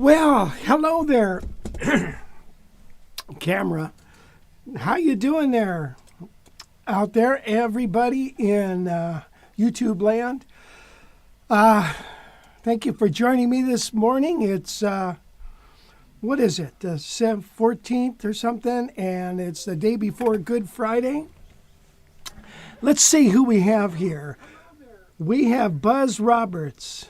Well, hello there, camera. How you doing there, out there, everybody in YouTube land? Thank you for joining me this morning. It's what is it, the 14th or something, and it's the day before Good Friday. Let's see who we have here. We have Buzz Roberts.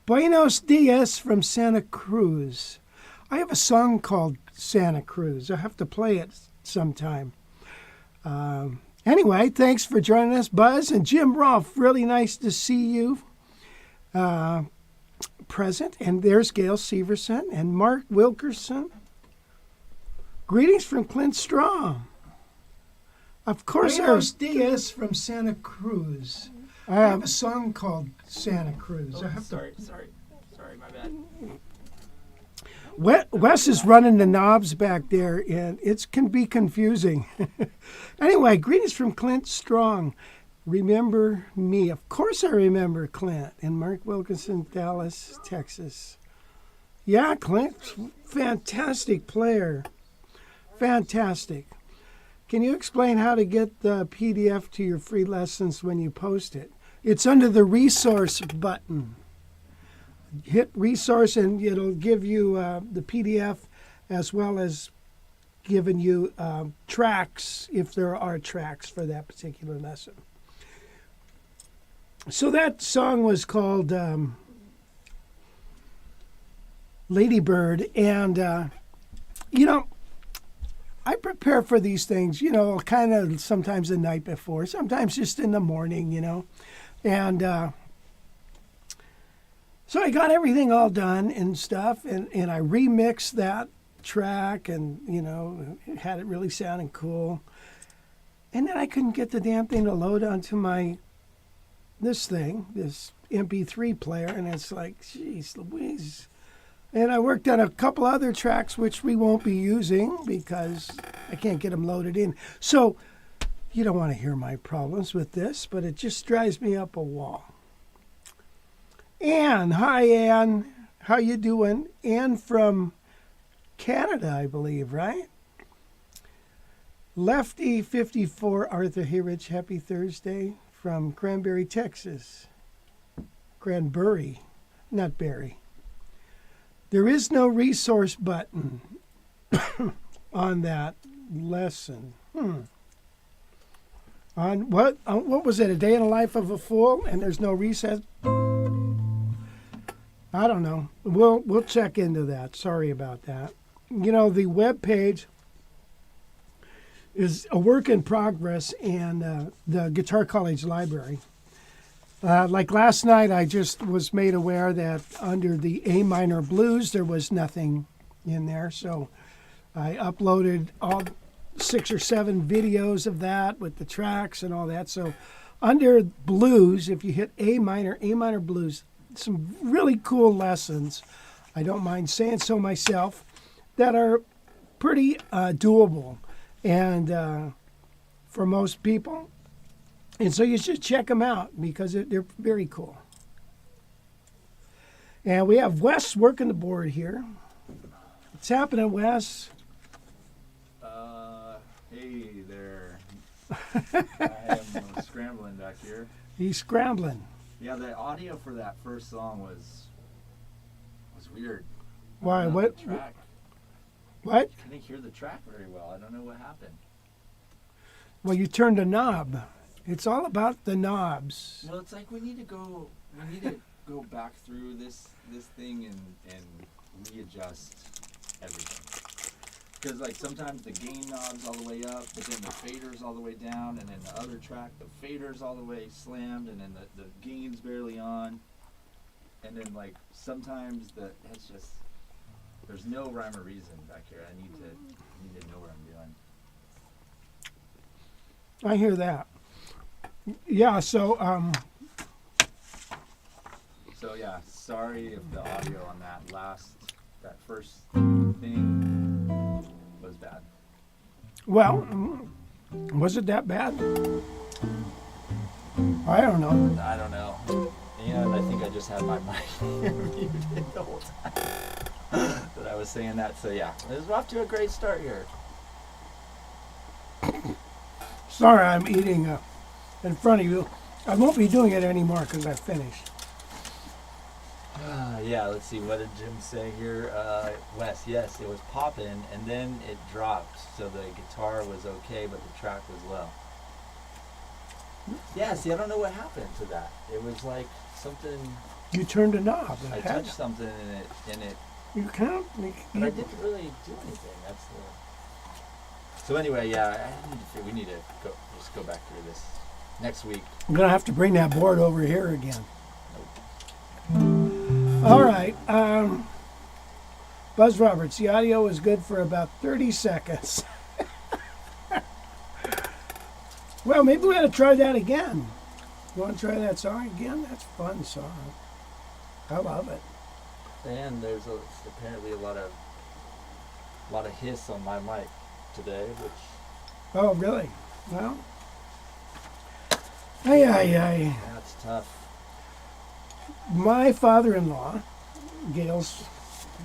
Buenos dias from Santa Cruz. I have a song called Santa Cruz. I have to play it sometime. Anyway, thanks for joining us, Buzz. And Jim Rolfe, really nice to see you present. And there's Gail Severson and Mark Wilkerson. Greetings from Clint Strong. Of course, Buenos dias from Santa Cruz. I have a song called Santa Cruz. Oh, sorry, my bad. Wes is running the knobs back there, and it can be confusing. Anyway, greetings from Clint Strong. Remember me. Of course I remember Clint. And Mark Wilkinson, Dallas, Texas. Yeah, Clint, fantastic player. Fantastic. Can you explain how to get the PDF to your free lessons when you post it? It's under the resource button. Hit resource and it'll give you the PDF as well as giving you tracks if there are tracks for that particular lesson. So that song was called Lady Bird, and I prepare for these things, kind of sometimes the night before, sometimes just in the morning, And so I got everything all done and stuff, and I remixed that track and, had it really sounding cool. And then I couldn't get the damn thing to load onto this MP3 player, and it's like, geez Louise. And I worked on a couple other tracks, which we won't be using because I can't get them loaded in. So you don't want to hear my problems with this, but it just drives me up a wall. Ann, hi Ann. How you doing? Ann from Canada, I believe, right? Lefty 54, Arthur Hirich, happy Thursday from Cranberry, Texas. Cranberry, not Berry. There is no resource button on that lesson. On what was it? A day in the life of a fool, and there's no reset. I don't know. We'll check into that. Sorry about that. The web page is a work in progress in the Guitar College library. Like last night, I just was made aware that under the A minor blues, there was nothing in there. So I uploaded all 6 or 7 videos of that with the tracks and all that. So under blues, if you hit A minor blues, some really cool lessons, I don't mind saying so myself, that are pretty doable and for most people. And so you should check them out because they're very cool. And we have Wes working the board here. What's happening, Wes? Hey there. I am scrambling back here. He's scrambling. Yeah, the audio for that first song was weird. Why? What? Track. What? I couldn't hear the track very well. I don't know what happened. Well, you turned a knob. It's all about the knobs. Well, it's like we need to go back through this thing and readjust everything. Because like sometimes the gain knob's all the way up, but then the fader's all the way down, and then the other track, the fader's all the way slammed, and then the gain's barely on. And then like sometimes it's just, there's no rhyme or reason back here. I need to know what I'm doing. I hear that. Yeah, so yeah, sorry if the audio on that first thing was bad. Well, was it that bad? I don't know. I don't know. And I think I just had my mic muted the whole time. I was saying that. So yeah, it's off to a great start here. Sorry, I'm eating in front of you. I won't be doing it anymore because I finished. Yeah, let's see. What did Jim say here? Wes, yes, it was popping, and then it dropped. So the guitar was okay, but the track was low. Yeah, see, I don't know what happened to that. It was like something. You turned a knob. I touched something and it. You can't. But I didn't really do anything. That's the. So anyway, yeah, we need to go back through this next week. I'm gonna have to bring that board over here again. All right. Buzz Roberts, the audio was good for about 30 seconds. Well, maybe we ought to try that again. You want to try that song again? That's a fun song. I love it. And there's apparently a lot of hiss on my mic today, which. Oh, really? Well. Ay. That's tough. My father-in-law, Gail's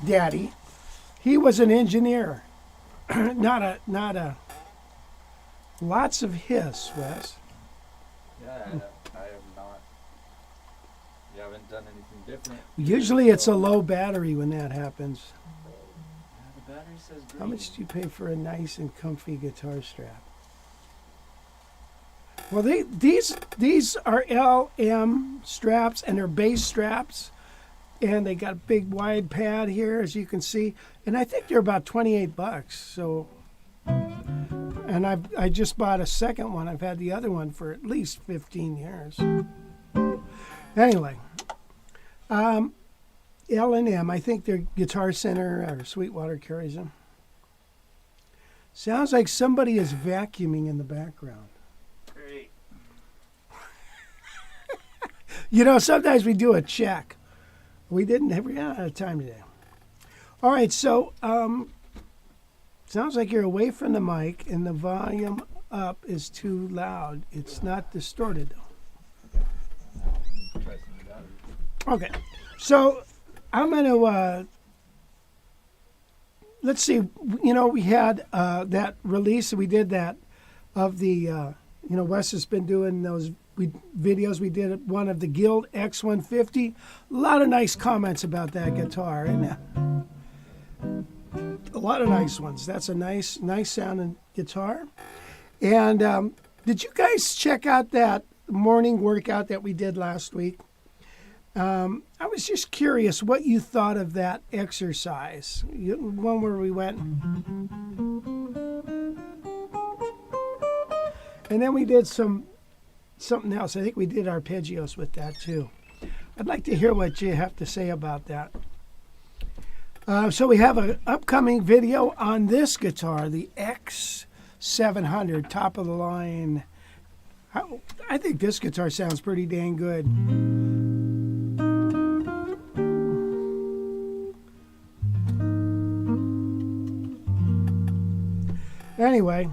daddy, he was an engineer. not a. Lots of hiss, Wes. Yeah, I have not. You haven't done anything different. Usually it's a low battery when that happens. Yeah, the battery says green. How much do you pay for a nice and comfy guitar strap? Well, these are LM straps, and they're bass straps, and they got a big wide pad here, as you can see, and I think they're about $28. So, and I just bought a second one. I've had the other one for at least 15 years. Anyway, L&M. I think their Guitar Center or Sweetwater carries them. Sounds like somebody is vacuuming in the background. Great. You know, sometimes we do a check. We ran out of time today. All right, so sounds like you're away from the mic and the volume up is too loud. It's not distorted though. Okay, so I'm going to, let's see, you know, we had that release, we did that of the, you know, Wes has been doing those videos. We did one of the Guild X150. A lot of nice comments about that guitar, and a lot of nice ones. That's a nice sounding guitar. And did you guys check out that morning workout that we did last week? I was just curious what you thought of that exercise. One where we went, and then we did something else. I think we did arpeggios with that too. I'd like to hear what you have to say about that. So we have an upcoming video on this guitar, the X700, top of the line. I think this guitar sounds pretty dang good. Anyway,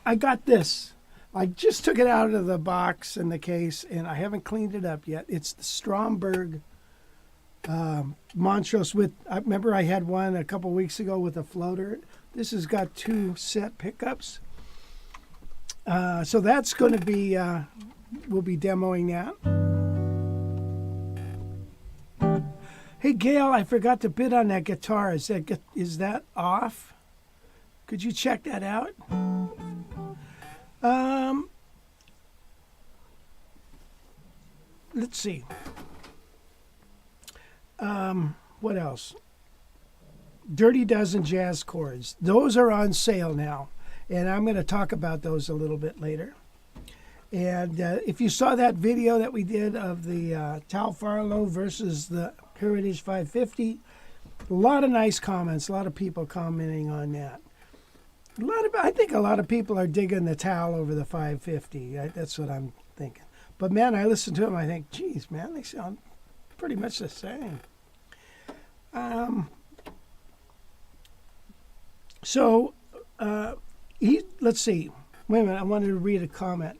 I got this. I just took it out of the box and the case, and I haven't cleaned it up yet. It's the Stromberg Montrose with, I remember I had one a couple weeks ago with a floater. This has got 2 set pickups. So that's going to be, we'll be demoing that. Hey, Gail, I forgot to bid on that guitar. Is that off? Could you check that out? Let's see. What else? Dirty Dozen jazz chords. Those are on sale now, and I'm going to talk about those a little bit later. And if you saw that video that we did of the Tal Farlow versus the Heritage 550, a lot of nice comments, a lot of people commenting on that. I think a lot of people are digging the Tal over the 550. That's what I'm thinking. But man, I listen to them, I think, geez, man, they sound pretty much the same. Let's see. Wait a minute, I wanted to read a comment.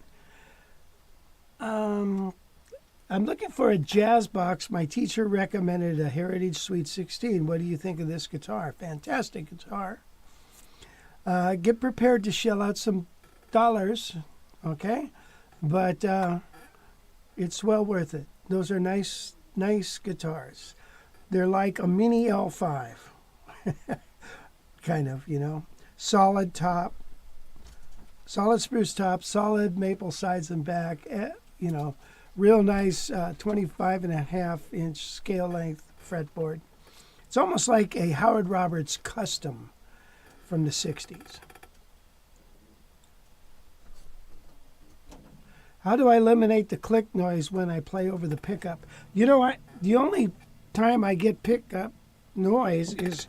I'm looking for a jazz box. My teacher recommended a Heritage Sweet 16. What do you think of this guitar? Fantastic guitar. Get prepared to shell out some dollars, okay? But it's well worth it. Those are nice guitars. They're like a mini L5, kind of, you know. Solid top, solid spruce top, solid maple sides and back, you know, real nice 25.5-inch scale length fretboard. It's almost like a Howard Roberts custom from the 60s. How do I eliminate the click noise when I play over the pickup? You know what? The only time I get pickup noise is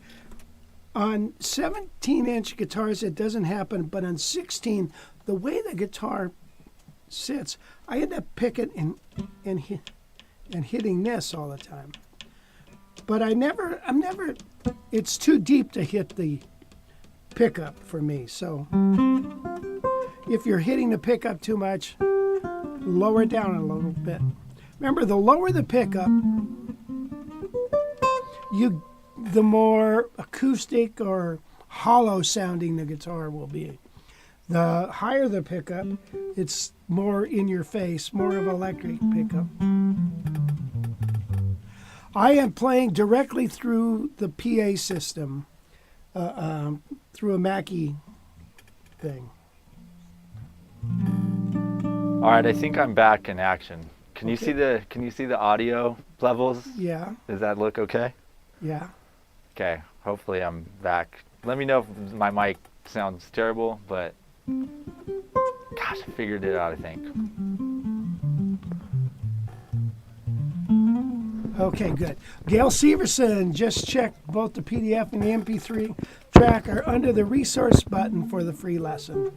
on 17-inch guitars. It doesn't happen, but on 16, the way the guitar sits, I end up picking and hitting this all the time. But I'm never. It's too deep to hit the pickup for me. So if you're hitting the pickup too much, lower it down a little bit. Remember, the lower the pickup, the more acoustic or hollow sounding the guitar will be. The higher the pickup, it's more in your face, more of an electric pickup. I am playing directly through the PA system, through a Mackie thing. All right, I think I'm back in action. Can you see the audio levels? Yeah. Does that look okay? Yeah. Okay, hopefully I'm back. Let me know if my mic sounds terrible, but gosh, I figured it out, I think. Okay, good. Gail Severson just checked both the PDF and the MP3 track are under the resource button for the free lesson.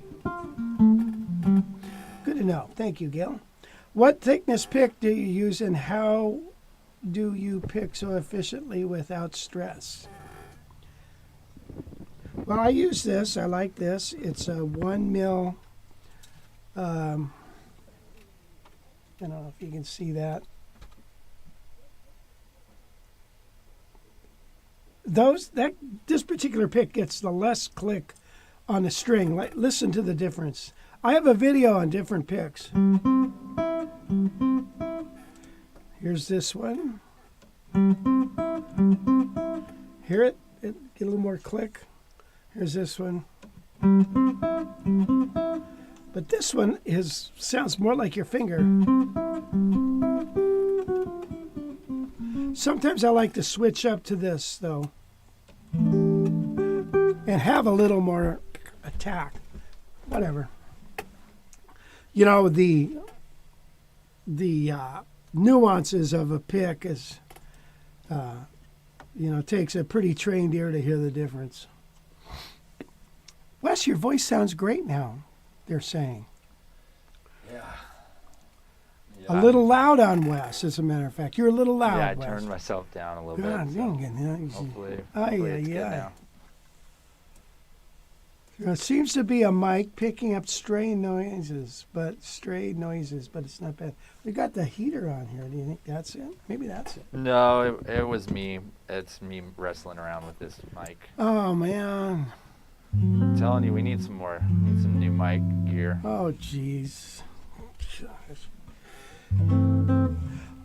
Good to know. Thank you, Gail. What thickness pick do you use and how do you pick so efficiently without stress? Well, I use this. I like this. It's a 1 mil. I don't know if you can see that. This particular pick gets the less click on the string. Listen to the difference. I have a video on different picks. Here's this one. Hear it? Get a little more click. Here's this one. But this one sounds more like your finger. Sometimes I like to switch up to this, though, and have a little more attack. Whatever. You know, the nuances of a pick is, takes a pretty trained ear to hear the difference. Wes, your voice sounds great now, they're saying. Yeah. A little loud on Wes, as a matter of fact. You're a little loud, Yeah, I Wes. turned myself down a little God, bit. So hopefully it's good now. It seems to be a mic picking up stray noises, but it's not bad. We got the heater on here. Do you think that's it? Maybe that's it. No, it was me. It's me wrestling around with this mic. Oh, man. I'm telling you, we need some new mic gear. Oh, jeez.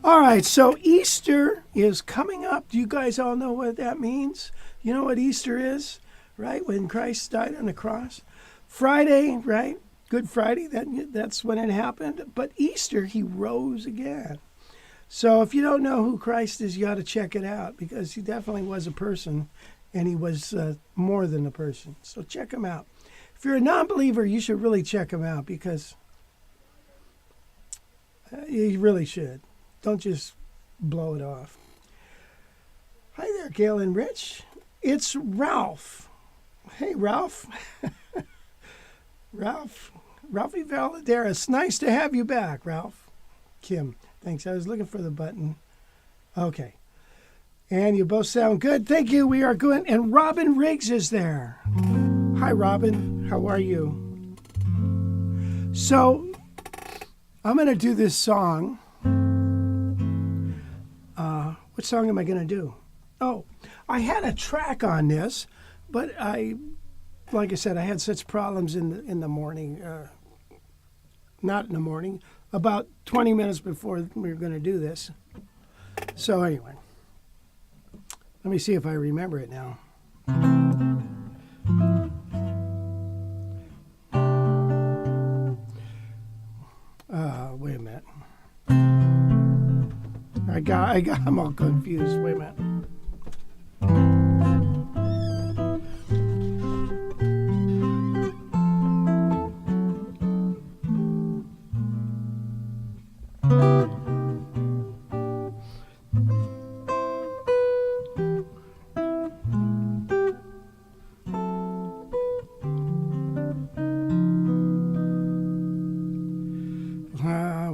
All right, so Easter is coming up. Do you guys all know what that means? You know what Easter is, right? When Christ died on the cross. Friday, right? Good Friday, that's when it happened. But Easter, he rose again. So if you don't know who Christ is, you got to check it out because he definitely was a person, and he was more than a person. So check him out. If you're a non-believer, you should really check him out because you really should. Don't just blow it off. Hi there, Gail and Rich. It's Ralph. Hey, Ralph. Ralphie Valadares. Nice to have you back, Ralph. Kim, thanks. I was looking for the button. Okay. And you both sound good. Thank you. We are good. And Robin Riggs is there. Hi, Robin. How are you? So, I'm going to do this song. What song am I going to do? Oh, I had a track on this, but like I said, I had such problems in the morning. Not in the morning, about 20 minutes before we were going to do this. So anyway, let me see if I remember it now. Wait a minute. I'm all confused. Wait a minute.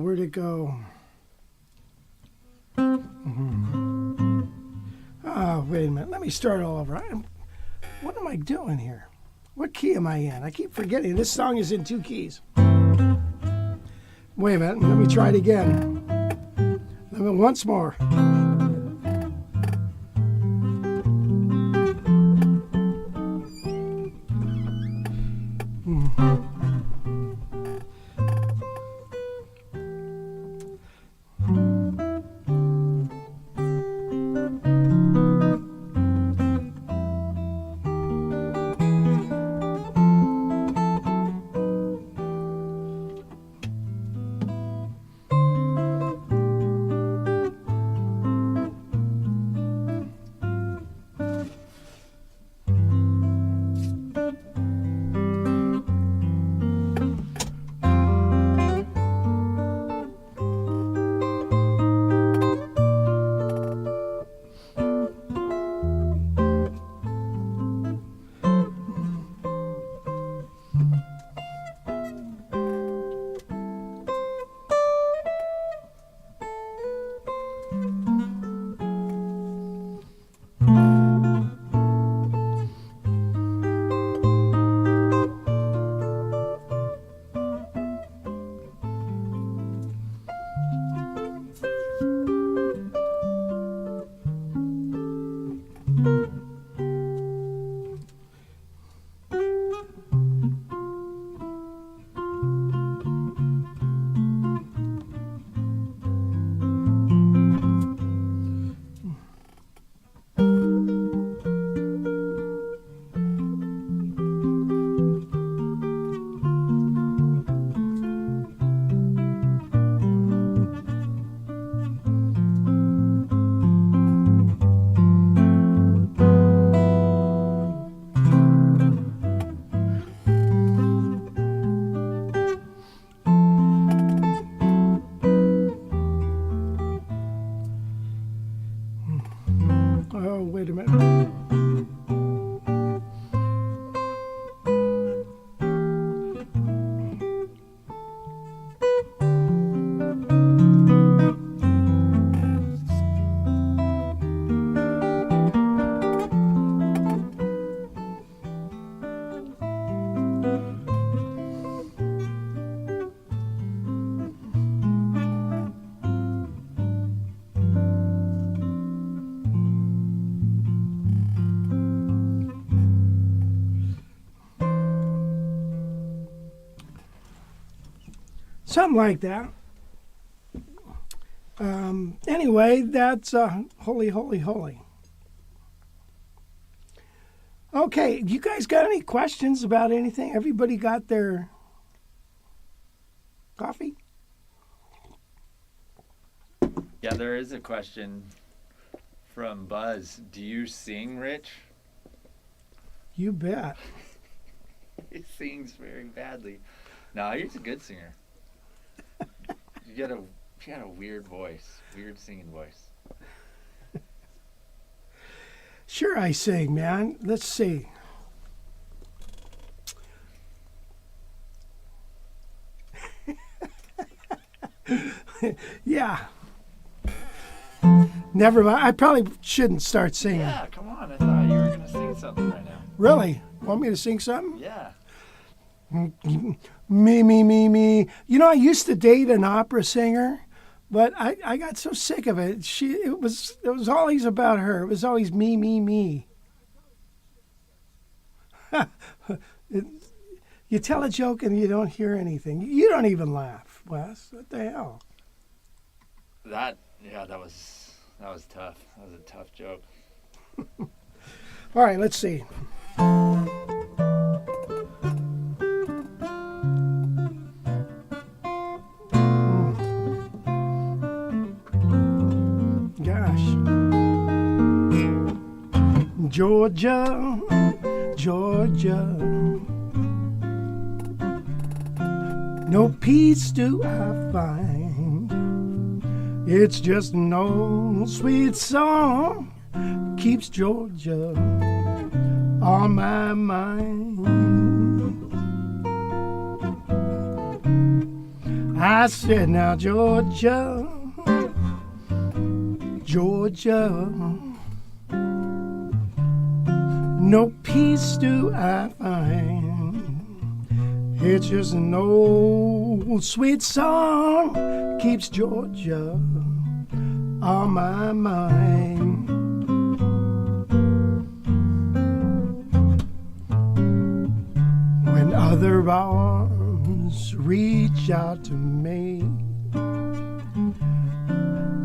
Where'd it go? Wait a minute. Let me start all over. What am I doing here? What key am I in? I keep forgetting. This song is in 2 keys. Wait a minute. Let me try it again. Once more. Oh, wait a minute. Something like that. Anyway, that's Holy, Holy, Holy. Okay, you guys got any questions about anything? Everybody got their coffee? Yeah, there is a question from Buzz. Do you sing, Rich? You bet. He sings very badly. No, he's a good singer. You got a weird voice, weird singing voice. Sure, I sing, man. Let's see. Yeah. Never mind. I probably shouldn't start singing. Yeah, come on. I thought you were going to sing something right now. Really? Want me to sing something? Yeah. Me, me, me, me. You know, I used to date an opera singer, But I got so sick of it. It was always about her. It was always me, me, me. You tell a joke and you don't hear anything. You don't even laugh, Wes. What the hell? That was tough. That was a tough joke. All right, let's see. Gosh. Georgia, Georgia, no peace do I find. It's just an old sweet song keeps Georgia on my mind. I said, now Georgia, Georgia, no peace do I find. It's just an old sweet song keeps Georgia on my mind. When other arms reach out to me,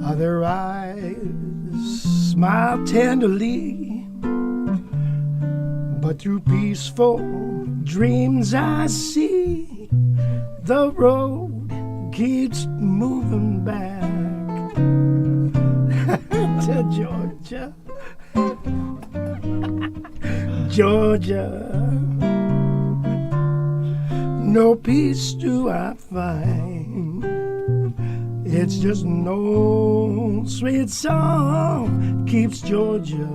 other eyes smile tenderly, but through peaceful dreams I see the road keeps moving back to Georgia. Georgia, no peace do I find. It's just an old sweet song keeps Georgia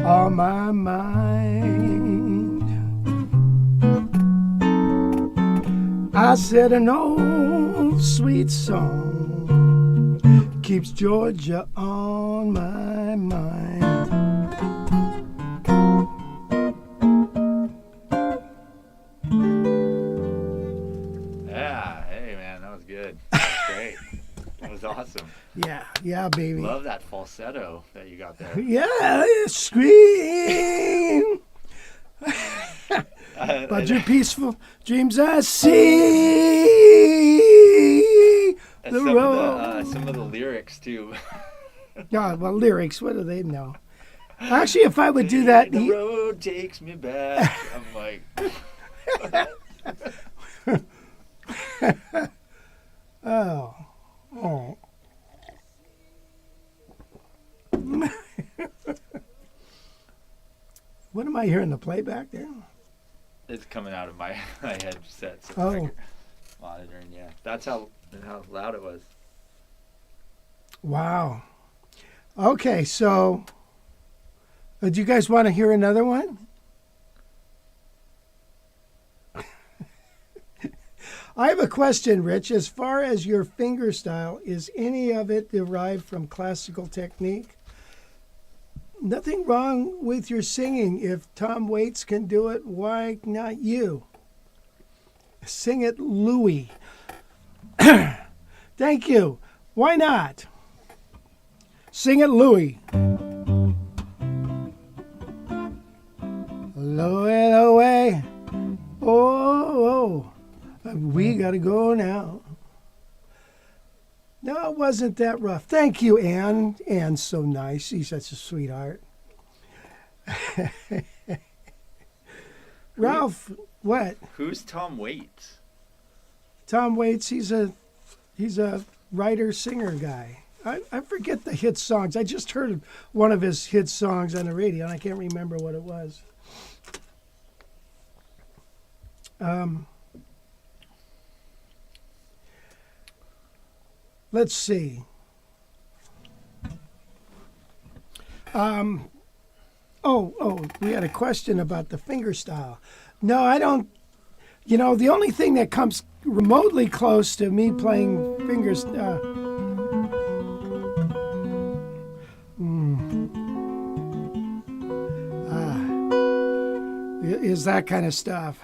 on my mind. I said an old sweet song keeps Georgia on my mind. Yeah, hey man, that was good. That's great. That was awesome. Yeah, baby. Love that falsetto that you got there. Yeah, scream. But your peaceful dreams I see the road. Some of the lyrics too. God, well, lyrics, what do they know? Actually, if I would do that, The road takes me back. I'm like, oh. What am I hearing? The playback there? it's coming out of my headset. So Oh. monitoring, yeah. That's how loud it was. Wow. Okay, so do you guys want to hear another one? I have a question, Rich. As far as your fingerstyle, is any of it derived from classical technique? Nothing wrong with your singing. If Tom Waits can do it, why not you? Sing it, Louie. Thank you. Why not? Sing it, Louie. Louie, away. Oh, we gotta go now. No, it wasn't that rough. Thank you, Ann. Ann's so nice. She's such a sweetheart. Ralph, what? Who's Tom Waits? Tom Waits, he's a writer, singer guy. I forget the hit songs. I just heard one of his hit songs on the radio, and I can't remember what it was. Let's see. We had a question about the fingerstyle. No, I don't. You know, the only thing that comes remotely close to me playing fingers is that kind of stuff.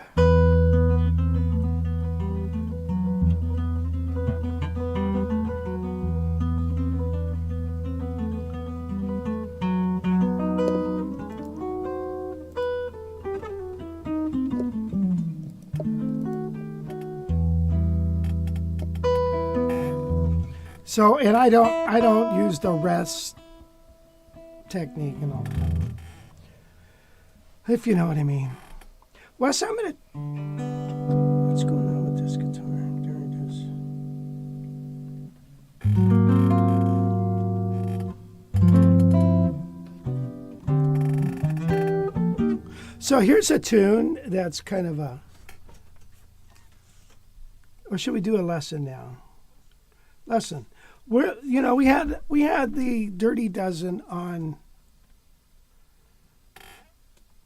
So, and I don't use the rest technique and all that. If you know what I mean. Wes, I'm gonna. What's going on with this guitar? There it is. So here's a tune that's kind of a. Or should we do a lesson now? Lesson. We had the Dirty Dozen on.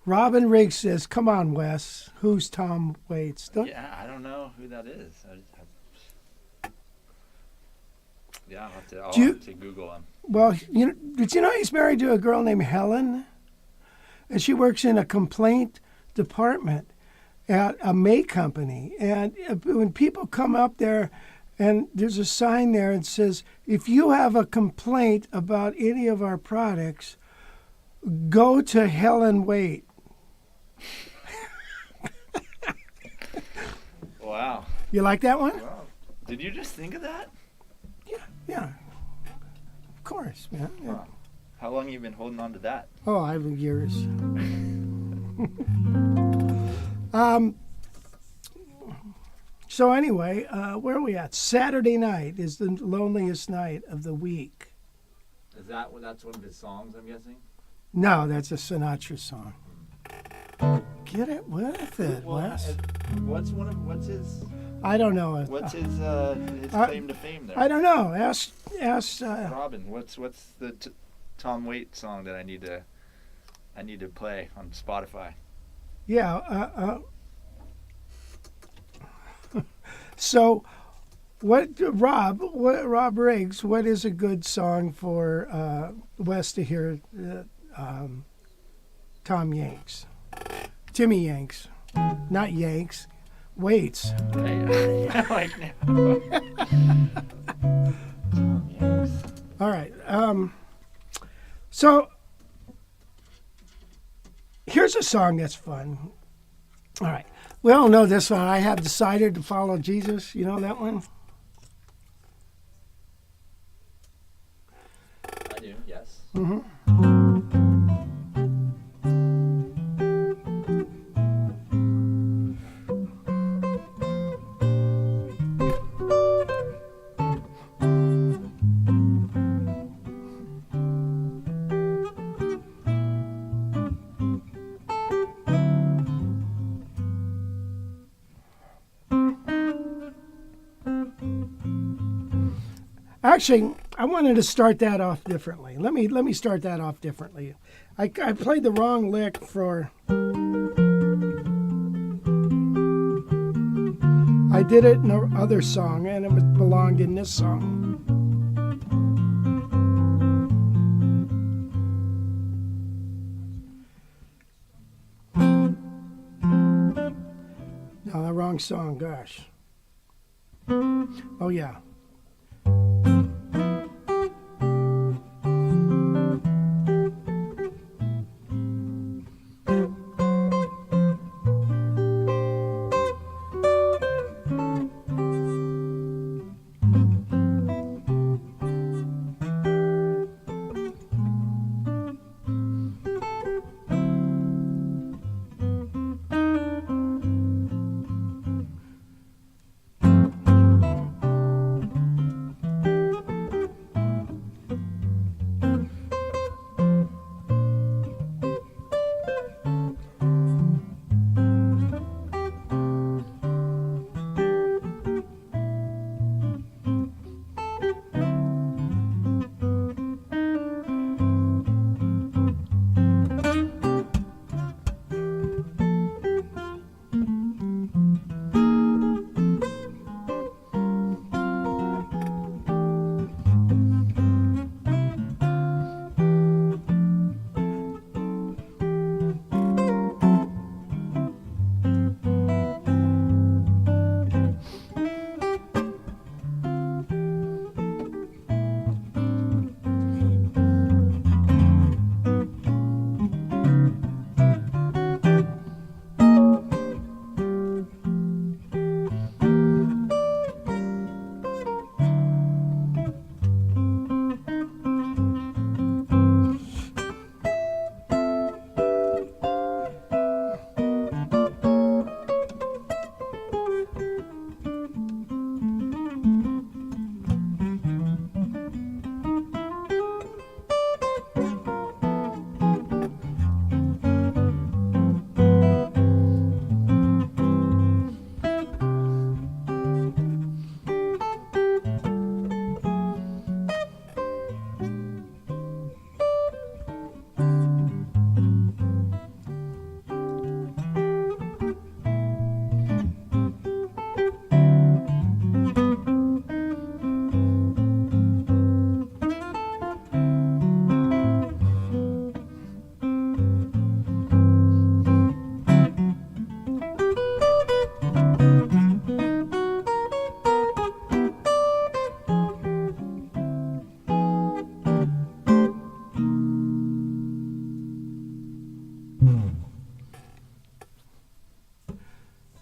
Robin Riggs says, "Come on, Wes. Who's Tom Waits?" Yeah, I don't know who that is. I'll have to Google him. Well, did you know he's married to a girl named Helen? And she works in a complaint department at a May company. And when people come up there, and there's a sign there and says, "If you have a complaint about any of our products, go to Helen Waite." Wow. You like that one? Wow. Did you just think of that? Yeah. Of course, man. Yeah. Wow. How long have you been holding on to that? Oh, I've years. So anyway, where are we at? Saturday night is the loneliest night of the week. That's one of his songs, I'm guessing? No, that's a Sinatra song. Get it with it, Wes. What's his I don't know. What's his claim to fame there? I don't know. Ask. Robin, what's the Tom Waits song that I need to play on Spotify? Yeah. So, Rob Riggs, what is a good song for Wes to hear? Timmy Yanks, not Yanks, Waits. Like now. Tom Yanks. All right. So here's a song that's fun. All right. We all know this one. I have decided to follow Jesus. You know that one? I do, yes. Mm-hmm. Actually, I wanted to start that off differently. Let me start that off differently. I played the wrong lick for. I did it in another song, and it belonged in this song. No, the wrong song. Gosh. Oh yeah.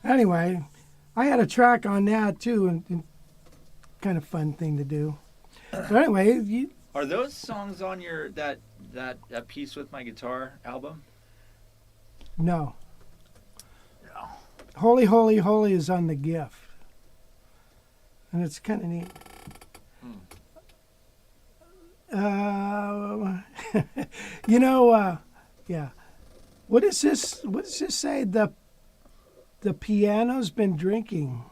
Anyway, I had a track on that too, and kind of fun thing to do. But anyway, Are those songs on your that piece with my guitar album? no. No. Holy, Holy, Holy is on the gift. And it's kind of neat. Yeah. What does this say? The piano's been drinking.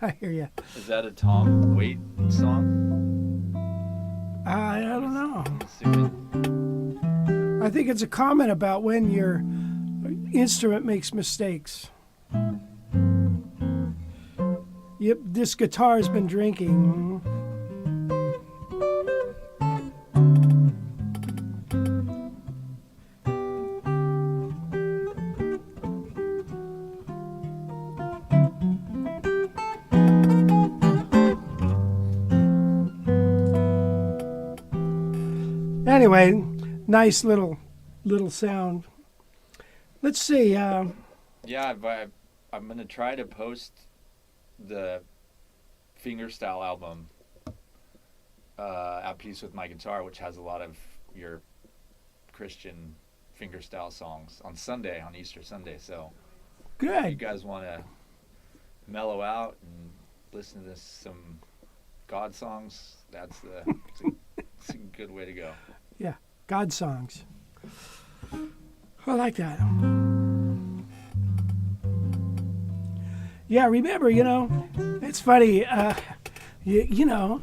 I hear you. Is that a Tom Waite song? I don't know. Assuming. I think it's a comment about when your instrument makes mistakes. Yep, this guitar's been drinking. Anyway, nice little sound. Let's see. Yeah, I'm gonna try to post the Fingerstyle album, at Peace with My Guitar, which has a lot of your Christian fingerstyle songs on Sunday, on Easter Sunday. So if you Good. guys want to mellow out and listen to some God songs, it's a good way to go. Yeah, God songs. I like that. Yeah, remember, it's funny. I don't know.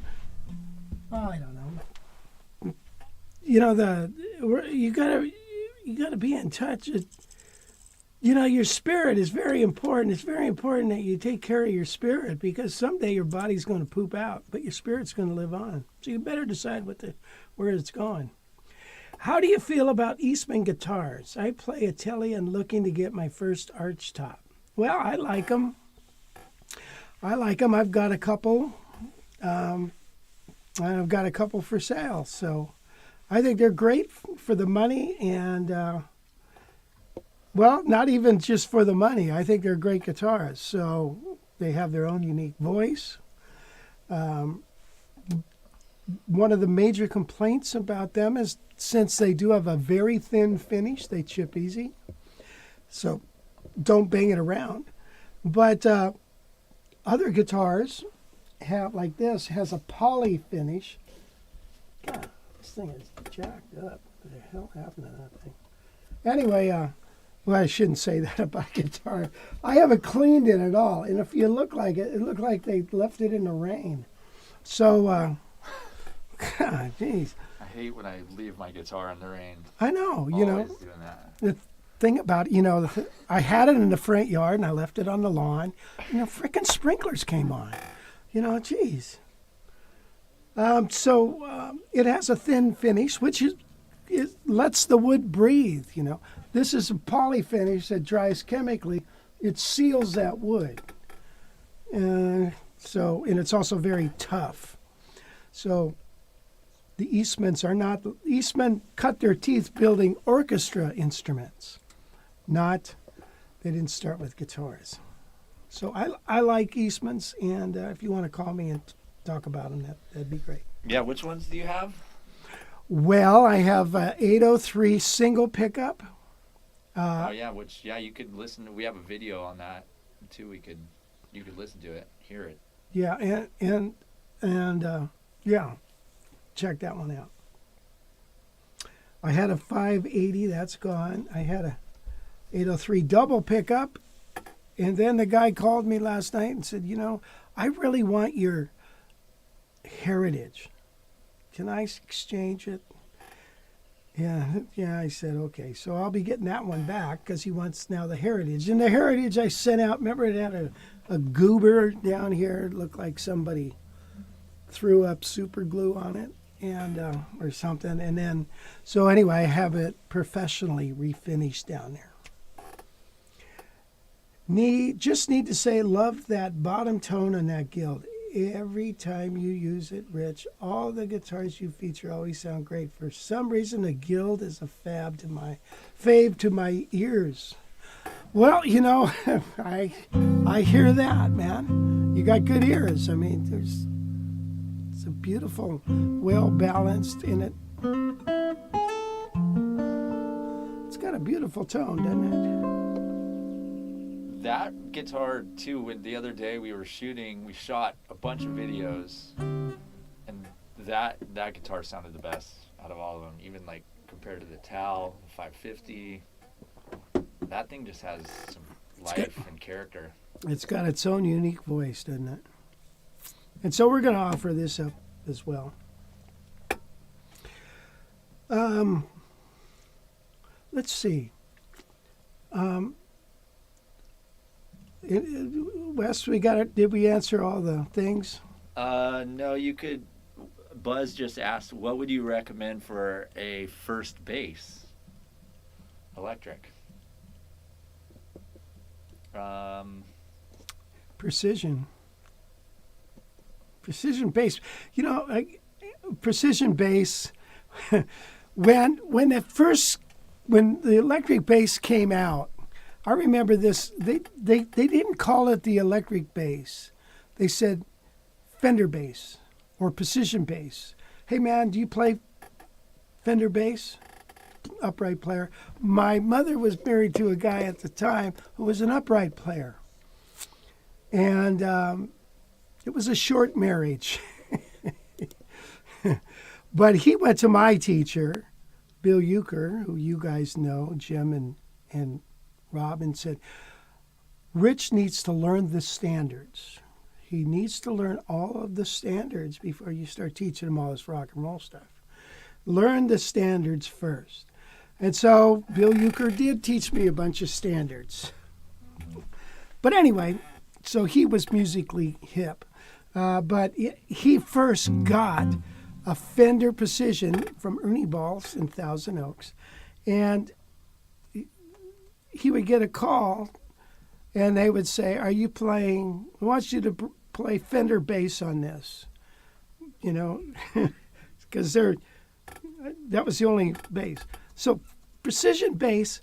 You gotta be in touch. Your spirit is very important. It's very important that you take care of your spirit, because someday your body's going to poop out, but your spirit's going to live on. So you better decide where it's going. How do you feel about Eastman guitars? I play a Telly and looking to get my first arch top. Well, I like them. I've got a couple. I've got a couple for sale. So I think they're great for the money, and not even just for the money. I think they're great guitars. So they have their own unique voice. One of the major complaints about them is, since they do have a very thin finish, they chip easy. So don't bang it around. But other guitars like this has a poly finish. God, this thing is jacked up. What the hell happened to that thing? Anyway, I shouldn't say that about guitar. I haven't cleaned it at all. And if you look like it looked like they left it in the rain. So, God, jeez. I hate when I leave my guitar in the rain. I know, Always doing that. the thing about it, I had it in the front yard and I left it on the lawn. Frickin' sprinklers came on. Geez. So it has a thin finish, which it lets the wood breathe. This is a poly finish that dries chemically. It seals that wood. And it's also very tough. So the Eastman cut their teeth building orchestra instruments. They didn't start with guitars. So I like Eastmans, and if you want to call me and talk about them, that'd be great. Yeah, which ones do you have? Well, I have a 803 single pickup. You could listen to. We have a video on that too. You could listen to it, hear it. Yeah, and check that one out. I had a 580, that's gone. I had a 803 double pickup, and then the guy called me last night and said, I really want your Heritage. Can I exchange it? Yeah, I said, okay. So I'll be getting that one back because he wants now the Heritage. And the Heritage I sent out, remember it had a goober down here. It looked like somebody threw up super glue on it and or something. And then, so anyway, I have it professionally refinished down there. Just need to say, love that bottom tone on that Guild. Every time you use it, Rich, all the guitars you feature always sound great. For some reason, the Guild is a fave to my ears. Well, you know, I hear that, man. You got good ears. I mean, it's a beautiful, well balanced in it. It's got a beautiful tone, doesn't it? That guitar too. When the other day we shot a bunch of videos, and that guitar sounded the best out of all of them. Even like compared to the Tal 550, that thing just has some life and character. It's got its own unique voice, doesn't it? And so we're going to offer this up as well. Let's see. Wes, we got it. Did we answer all the things? No, you could. Buzz just asked, what would you recommend for a first bass? Electric. Precision bass. You know, precision bass. when the electric bass came out, I remember this. They didn't call it the electric bass. They said Fender bass or precision bass. Hey man, do you play Fender bass? Upright player. My mother was married to a guy at the time who was an upright player, and it was a short marriage. But he went to my teacher, Bill Euchre, who you guys know, Jim and Rob, and said, Rich needs to learn the standards. He needs to learn all of the standards before you start teaching him all this rock and roll stuff. Learn the standards first. And so Bill Euchre did teach me a bunch of standards. But anyway, so he was musically hip. But he first got a Fender Precision from Ernie Balls in Thousand Oaks. And he would get a call, and they would say, are you playing, I want you to play Fender bass on this. You know, because that was the only bass. So precision bass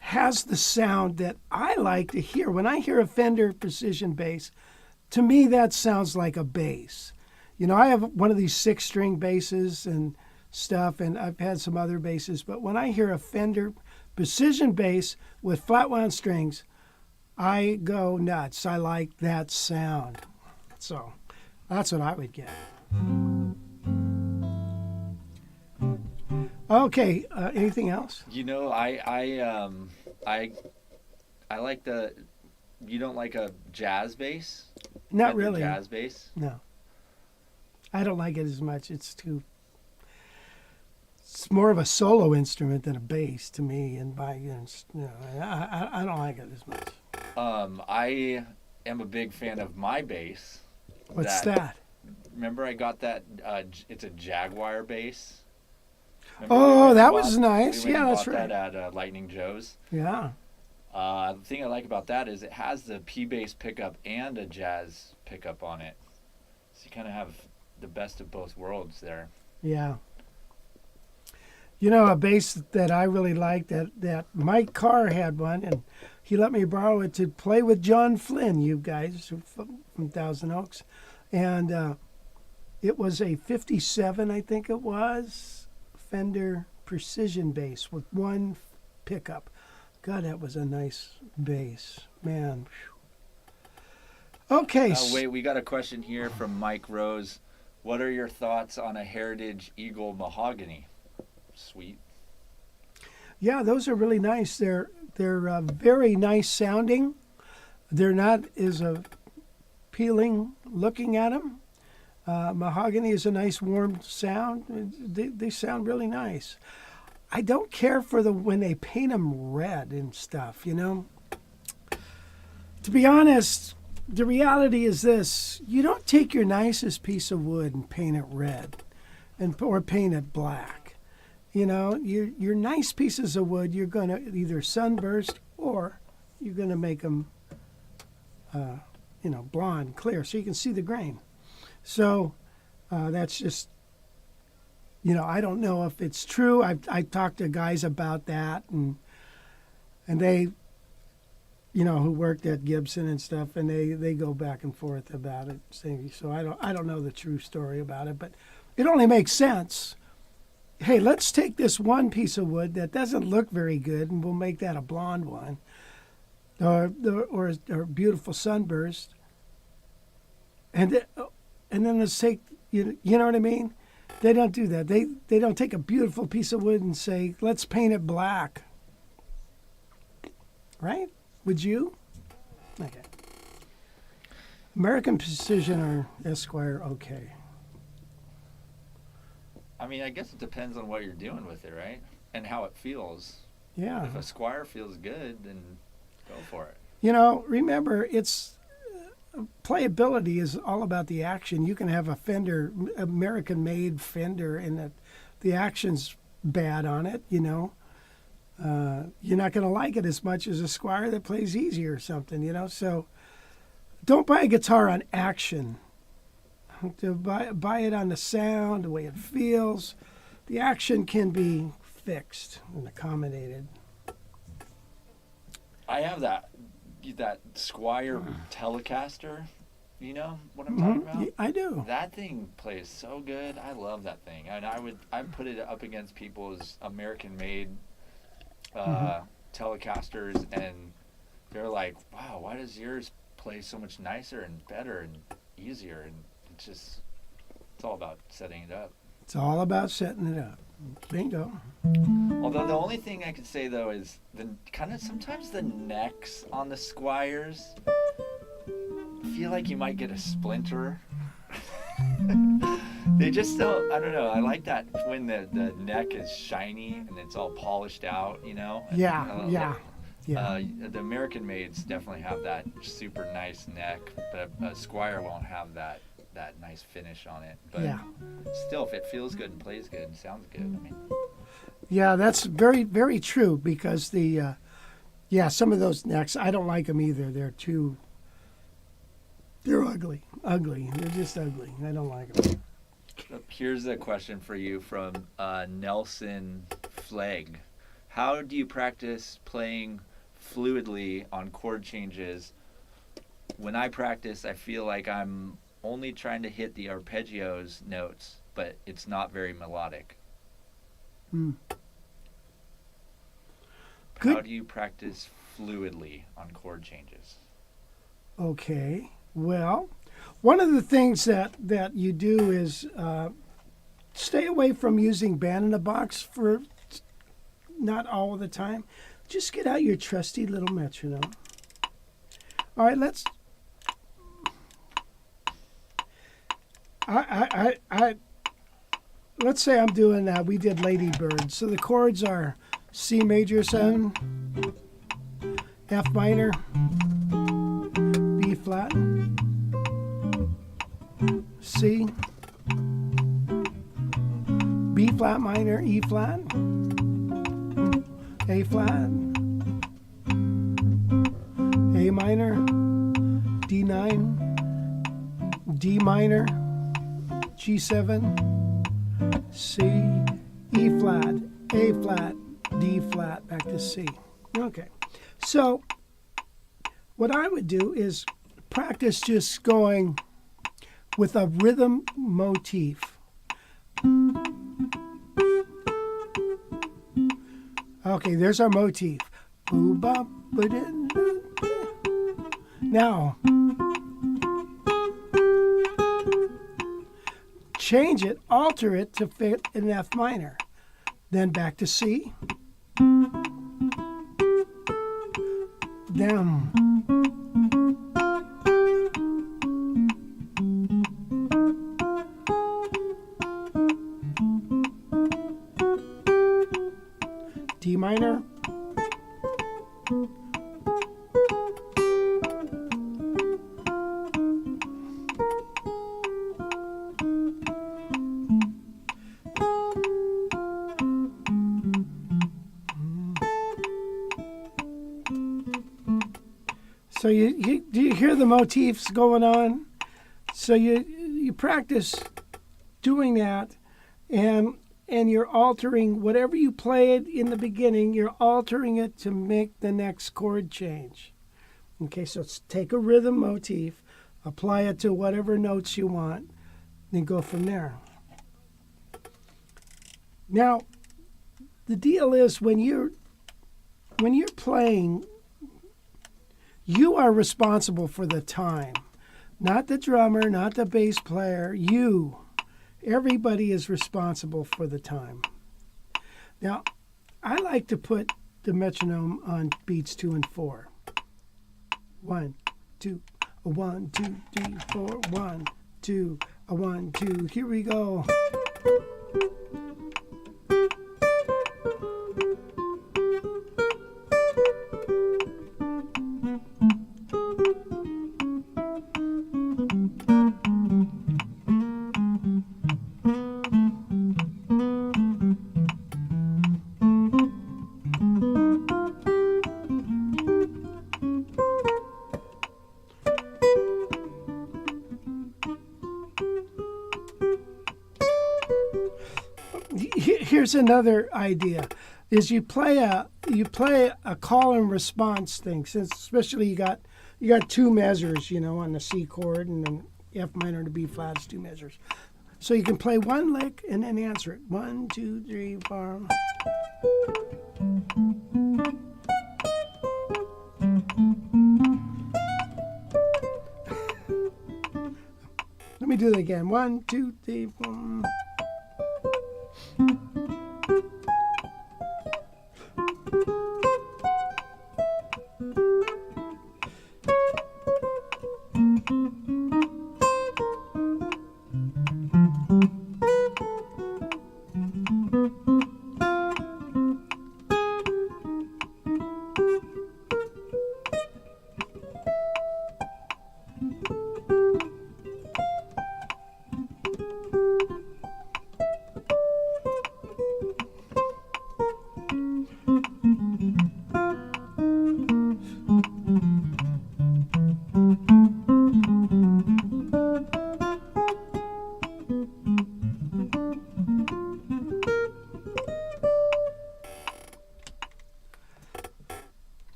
has the sound that I like to hear. When I hear a Fender Precision bass, to me that sounds like a bass. You know, I have one of these 6-string basses and stuff, and I've had some other basses, but when I hear a Fender Precision bass with flat wound strings, I go nuts. I like that sound. So that's what I would get. Okay, anything else? You know, I like the. You don't like a jazz bass? Not really. Jazz bass? No. I don't like it as much. It's more of a solo instrument than a bass to me, and I don't like it as much. I am a big fan of my bass. What's that? Remember I got that, it's a Jaguar bass. Oh, that was nice. We Yeah, that's bought right. that at Lightning Joe's. Yeah. The thing I like about that is it has the P-bass pickup and a jazz pickup on it. So you kind of have the best of both worlds there. Yeah. You know, a bass that I really liked, that Mike Carr had one, and he let me borrow it to play with John Flynn, you guys from Thousand Oaks. And it was a 57, I think it was, Fender Precision bass with one pickup. God, that was a nice bass. Man. Okay. Wait, we got a question here from Mike Rose. What are your thoughts on a Heritage Eagle mahogany? Sweet. Yeah, those are really nice. They're very nice sounding. They're not as appealing looking at them. Mahogany is a nice warm sound. They sound really nice. I don't care for when they paint them red and stuff, you know. To be honest, the reality is this. You don't take your nicest piece of wood and paint it red or paint it black. You know, your nice pieces of wood, you're going to either sunburst or you're going to make them, blonde, clear, so you can see the grain. So that's just, I don't know if it's true. I've talked to guys about that, and they who worked at Gibson and stuff, and they go back and forth about it. So I don't know the true story about it, but it only makes sense. Hey, let's take this one piece of wood that doesn't look very good, and we'll make that a blonde one, or a beautiful sunburst, and then let's take you know what I mean? They don't do that. They don't take a beautiful piece of wood and say, let's paint it black. Right? Would you? Okay. American Precision or Esquire, okay. I mean, I guess it depends on what you're doing with it, right? And how it feels. Yeah. If a Squire feels good, then go for it. Remember, it's playability is all about the action. You can have a Fender, American-made Fender, and the action's bad on it, You're not going to like it as much as a Squire that plays easy or something, So don't buy a guitar on action. To buy it on the sound, the way it feels. The action can be fixed and accommodated. I have that Squire Telecaster. You know what I'm talking about? I do. That thing plays so good. I love that thing, and I put it up against people's American-made Telecasters, and they're like, "Wow, why does yours play so much nicer and better and easier?" And it's all about setting it up. It's all about setting it up. Bingo. Although the only thing I could say though is sometimes the necks on the Squires feel like you might get a splinter. They just don't. I don't know. I like that when the neck is shiny and it's all polished out. Yeah. The American maids definitely have that super nice neck, but a Squire won't have that nice finish on it. But still, if it feels good and plays good and sounds good, Yeah, that's very, very true, because some of those necks, I don't like them either. They're ugly. They're just ugly. I don't like them. Here's a question for you from Nelson Flegg. How do you practice playing fluidly on chord changes? When I practice, I feel like I'm only trying to hit the arpeggios notes, but it's not very melodic. Good. How do you practice fluidly on chord changes? Okay. Well, one of the things that you do is stay away from using band-in-a-box for not all of the time. Just get out your trusty little metronome. All right, let's say I'm doing we did Lady Bird. So the chords are C major 7, F minor, B flat, C, B flat minor, E flat, A flat, A minor, D9, D minor, G7, C, E flat, A flat, D flat, back to C. Okay, so what I would do is practice just going with a rhythm motif. Okay, there's our motif. Now, change it, alter it to fit an F minor. Then back to C. Down. D minor. So do you hear the motifs going on? So you practice doing that, and you're altering whatever you played in the beginning. You're altering it to make the next chord change. Okay, so take a rhythm motif, apply it to whatever notes you want, then go from there. Now, the deal is when you're playing, you are responsible for the time. Not the drummer, not the bass player, you. Everybody is responsible for the time. Now, I like to put the metronome on beats 2 and 4. 1, 2, a 1, 2, 3, 4, 1, 2, a 1, 2. Here we go. Here's another idea: is you play a call and response thing. Since especially you got 2 measures, on the C chord, and then F minor to B flat is 2 measures. So you can play one lick and then answer it. 1, 2, 3, 4. Let me do that again. 1, 2, 3, 4.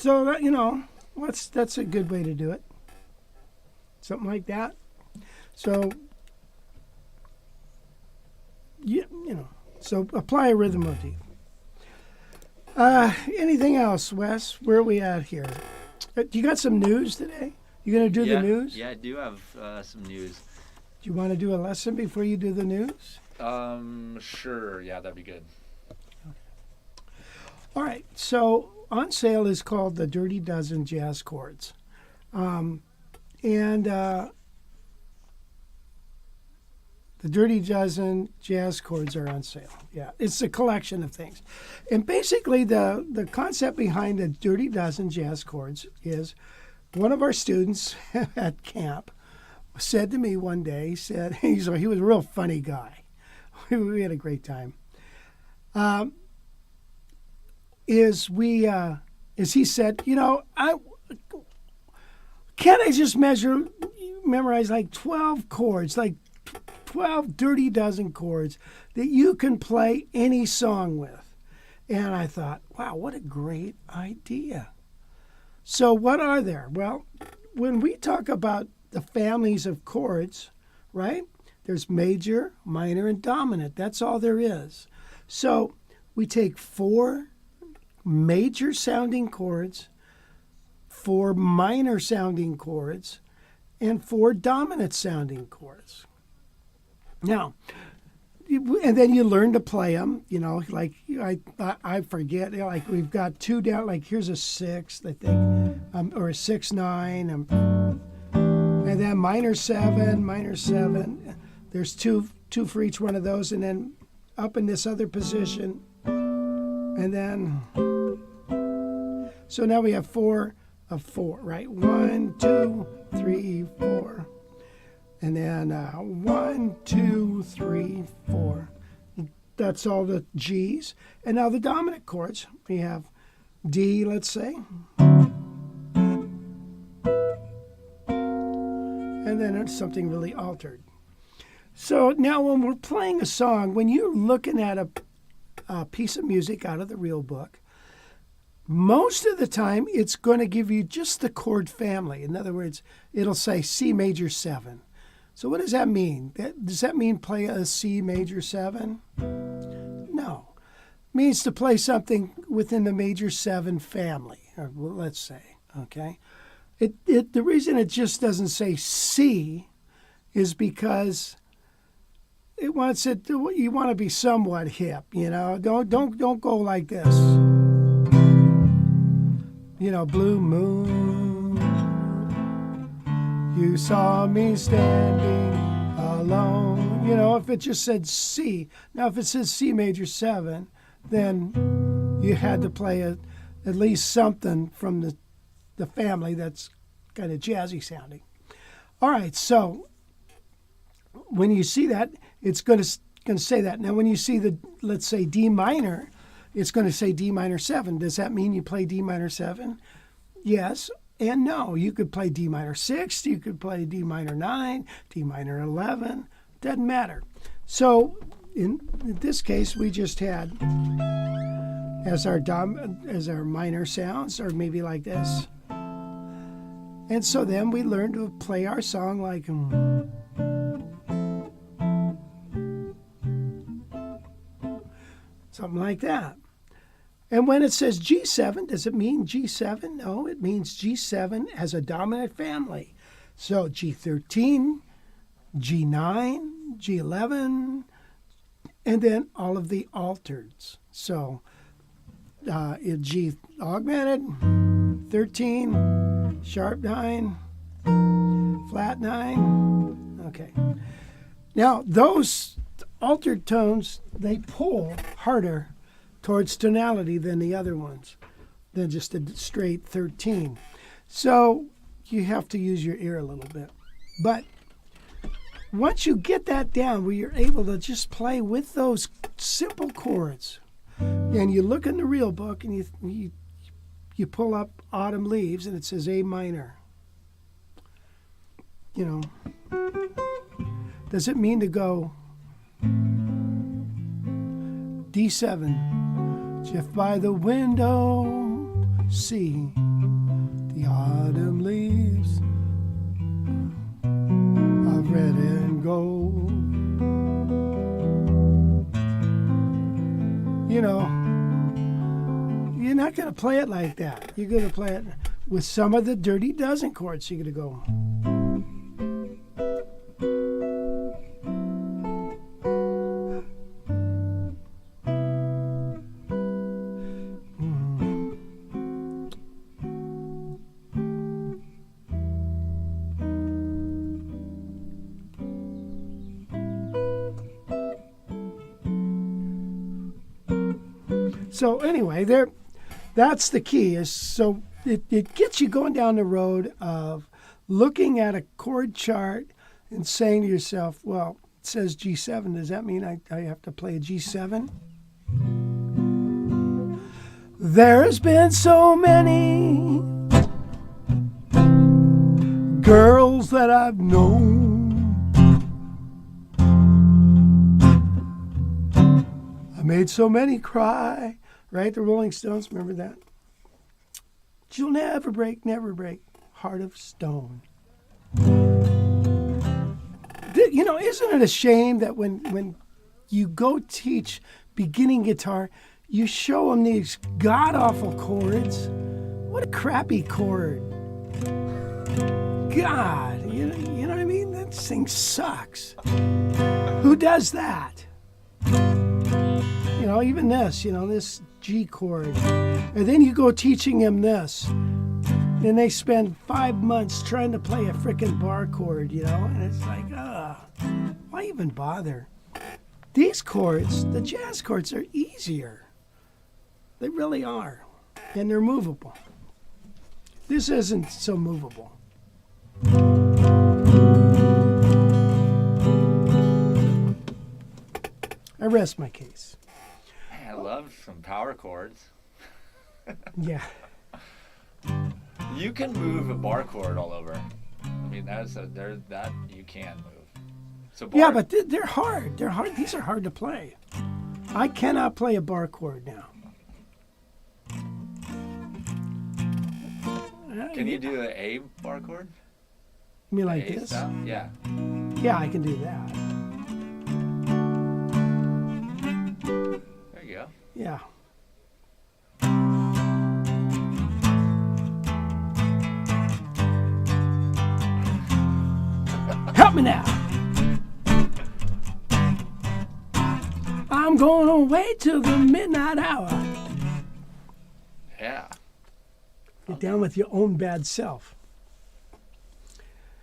So that's a good way to do it. Something like that. So so apply a rhythm motif. Anything else, Wes? Where are we at here? You got some news today? You gonna do the news? Yeah, I do have some news. Do you want to do a lesson before you do the news? Sure. Yeah, that'd be good. All right. So on sale is called the Dirty Dozen Jazz Chords. The Dirty Dozen Jazz Chords are on sale. Yeah, it's a collection of things. And basically the concept behind the Dirty Dozen Jazz Chords is one of our students at camp said to me one day, he was a real funny guy. We had a great time. Is he said, can't I just memorize like 12 chords, like 12 Dirty Dozen chords that you can play any song with? And I thought, wow, what a great idea. So what are there? Well, when we talk about the families of chords, right? There's major, minor, and dominant. That's all there is. So we take 4 major sounding chords, 4 minor sounding chords, and 4 dominant sounding chords. Now, and then you learn to play them, like I forget, like we've got 2 down, like here's a 6th, I think, or a 6/9, and then minor 7. There's two for each one of those, and then up in this other position, and then, so now we have 4 of 4, right? 1, 2, 3, 4. And then 1, 2, 3, 4. That's all the G's. And now the dominant chords. We have D, let's say. And then it's something really altered. So now when we're playing a song, when you're looking at a piece of music out of the real book, Most of the time, it's going to give you just the chord family. In other words, it'll say C major 7. So what does that mean? Does that mean play a C major 7? No. It means to play something within the major 7 family, or let's say, okay? The reason it just doesn't say C is because it wants it. You want to be somewhat hip, you know. Don't go like this. You know, blue moon, you saw me standing alone. You know, if it just said C. Now, if it says C major 7, then you had to play at least something from the family that's kind of jazzy sounding. All right, so when you see that, it's going to say that. Now, when you see let's say D minor, it's going to say D minor 7. Does that mean you play D minor 7? Yes and no. You could play D minor 6. You could play D minor 9, D minor 11. Doesn't matter. So in this case, we just had as our minor sounds, or maybe like this. And so then we learned to play our song like something like that. And when it says G7, does it mean G7? No, it means G7 as a dominant family. So G13, G9, G11, and then all of the altereds. So G augmented, 13, sharp 9, flat 9. Okay. Now, those altered tones, they pull harder towards tonality than the other ones, than just a straight 13. So you have to use your ear a little bit. But once you get that down where you're able to just play with those simple chords, and you look in the real book and you pull up Autumn Leaves and it says A minor. You know, does it mean to go D7, if by the window see the autumn leaves of red and gold? You know, you're not going to play it like that. You're going to play it with some of the Dirty Dozen chords. You're going to go. So anyway, that's the key. Is so it gets you going down the road of looking at a chord chart and saying to yourself, well, it says G7. Does that mean I have to play a G7? There's been so many girls that I've known. I made so many cry. Right? The Rolling Stones, remember that? She'll never break, heart of stone. You know, isn't it a shame that when you go teach beginning guitar, you show them these god-awful chords? What a crappy chord. God, you know what I mean? That thing sucks. Who does that? You know, even this, this G chord. And then you go teaching them this. And they spend 5 months trying to play a frickin' bar chord, and it's like, why even bother? These chords, the jazz chords, are easier. They really are. And they're movable. This isn't so movable. I rest my case. I love some power chords. Yeah. You can move a bar chord all over. I mean, that you can move. So yeah, but they're hard. They're hard. These are hard to play. I cannot play a bar chord now. Can you do an A bar chord? You mean like A this? style? Yeah. Yeah, I can do that. There you go. Yeah. Help me now. I'm going away till the midnight hour. Yeah. Get down with your own bad self.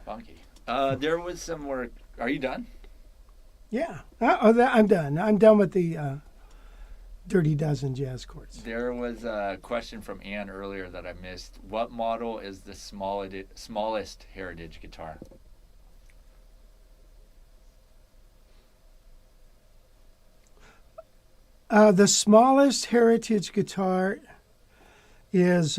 Funky. There was some work. Are you done? Yeah. I'm done. I'm done with the Dirty Dozen jazz chords. There was a question from Ann earlier that I missed. What model is the smallest heritage guitar? The smallest heritage guitar is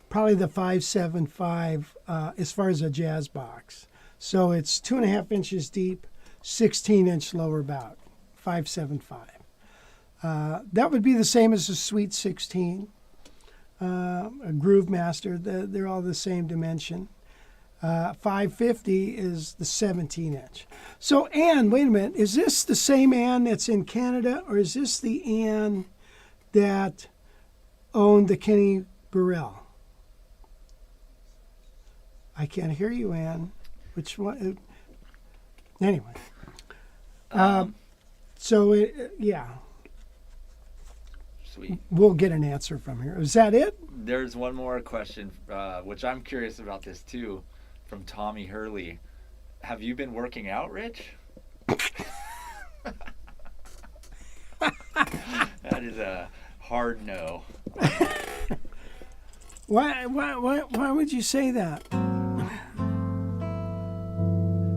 probably the 575 as far as a jazz box. So it's 2.5 inches deep, 16-inch lower bout, 575. That would be the same as a Sweet 16, a Groove Master. They're all the same dimension. 550 is the 17-inch. So, Ann, wait a minute. Is this the same Ann that's in Canada, or is this the Ann that owned the Kenny Burrell? I can't hear you, Ann. Which one? Anyway. Yeah. Sweet. We'll get an answer from her. Is that it? There's one more question, which I'm curious about this too, from Tommy Hurley. Have you been working out, Rich? That is a hard no. Why would you say that?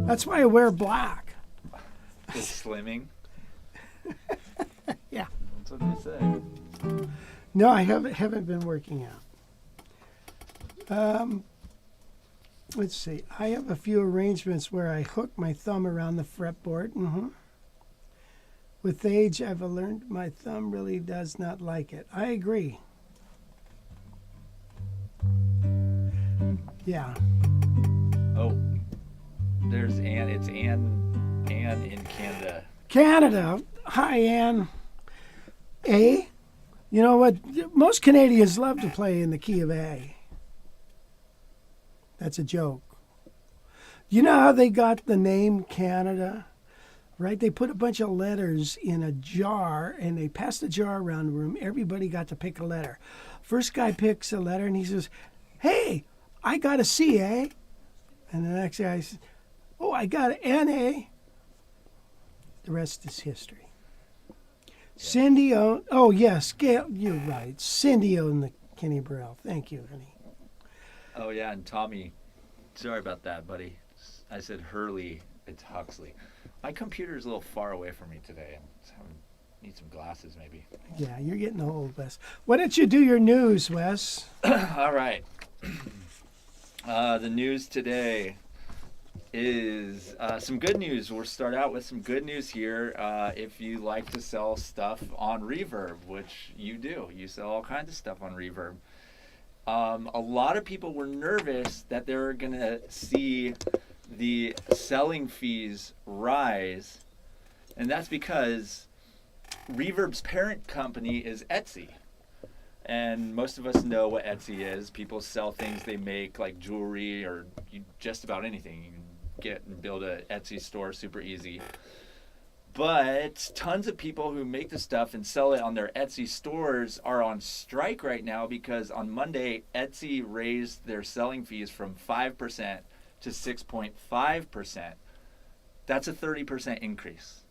That's why I wear black. Just slimming. Yeah. That's what they say. No, I haven't been working out. Let's see. I have a few arrangements where I hook my thumb around the fretboard. With age, I've learned my thumb really does not like it. I agree. Yeah. Oh, there's Ann. It's Ann in Canada. Canada. Hi, Ann. A? You know what? Most Canadians love to play in the key of A. That's a joke. You know how they got the name Canada? Right? They put a bunch of letters in a jar and they passed the jar around the room. Everybody got to pick a letter. First guy picks a letter and he says, "Hey, I got a C, eh?" And the next guy says, "Oh, I got an N, eh?" The rest is history. Cindy owned, oh yes, Gail, you're right. Cindy owned the Kenny Burrell. Thank you, honey. Oh yeah, and Tommy, sorry about that, buddy. I said Hurley. It's Huxley. My computer's a little far away from me today. Need some glasses, maybe. Yeah, you're getting old, Wes. Why don't you do your news, Wes? All right. The news today is some good news. We'll start out with some good news here. If you like to sell stuff on Reverb, which you do, you sell all kinds of stuff on Reverb. A lot of people were nervous that they were going to see the selling fees rise, and that's because Reverb's parent company is Etsy. And most of us know what Etsy is. People sell things they make, like jewelry or just about anything. You can get and build an Etsy store super easy. But tons of people who make the stuff and sell it on their Etsy stores are on strike right now because on Monday, Etsy raised their selling fees from 5% to 6.5%. That's a 30% increase.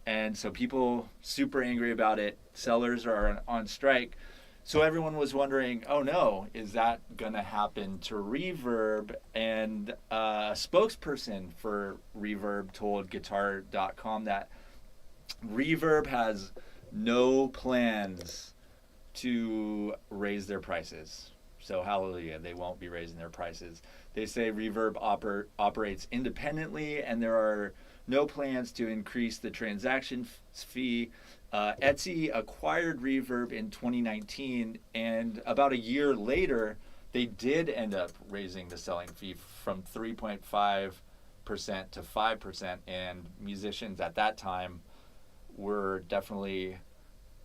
And so people super angry about it. Sellers are on strike. So everyone was wondering, oh no, is that going to happen to Reverb? And a spokesperson for Reverb told Guitar.com that Reverb has no plans to raise their prices. So hallelujah, they won't be raising their prices. They say Reverb operates independently and there are no plans to increase the transaction fee. Etsy acquired Reverb in 2019, and about a year later, they did end up raising the selling fee from 3.5% to 5%, and musicians at that time were definitely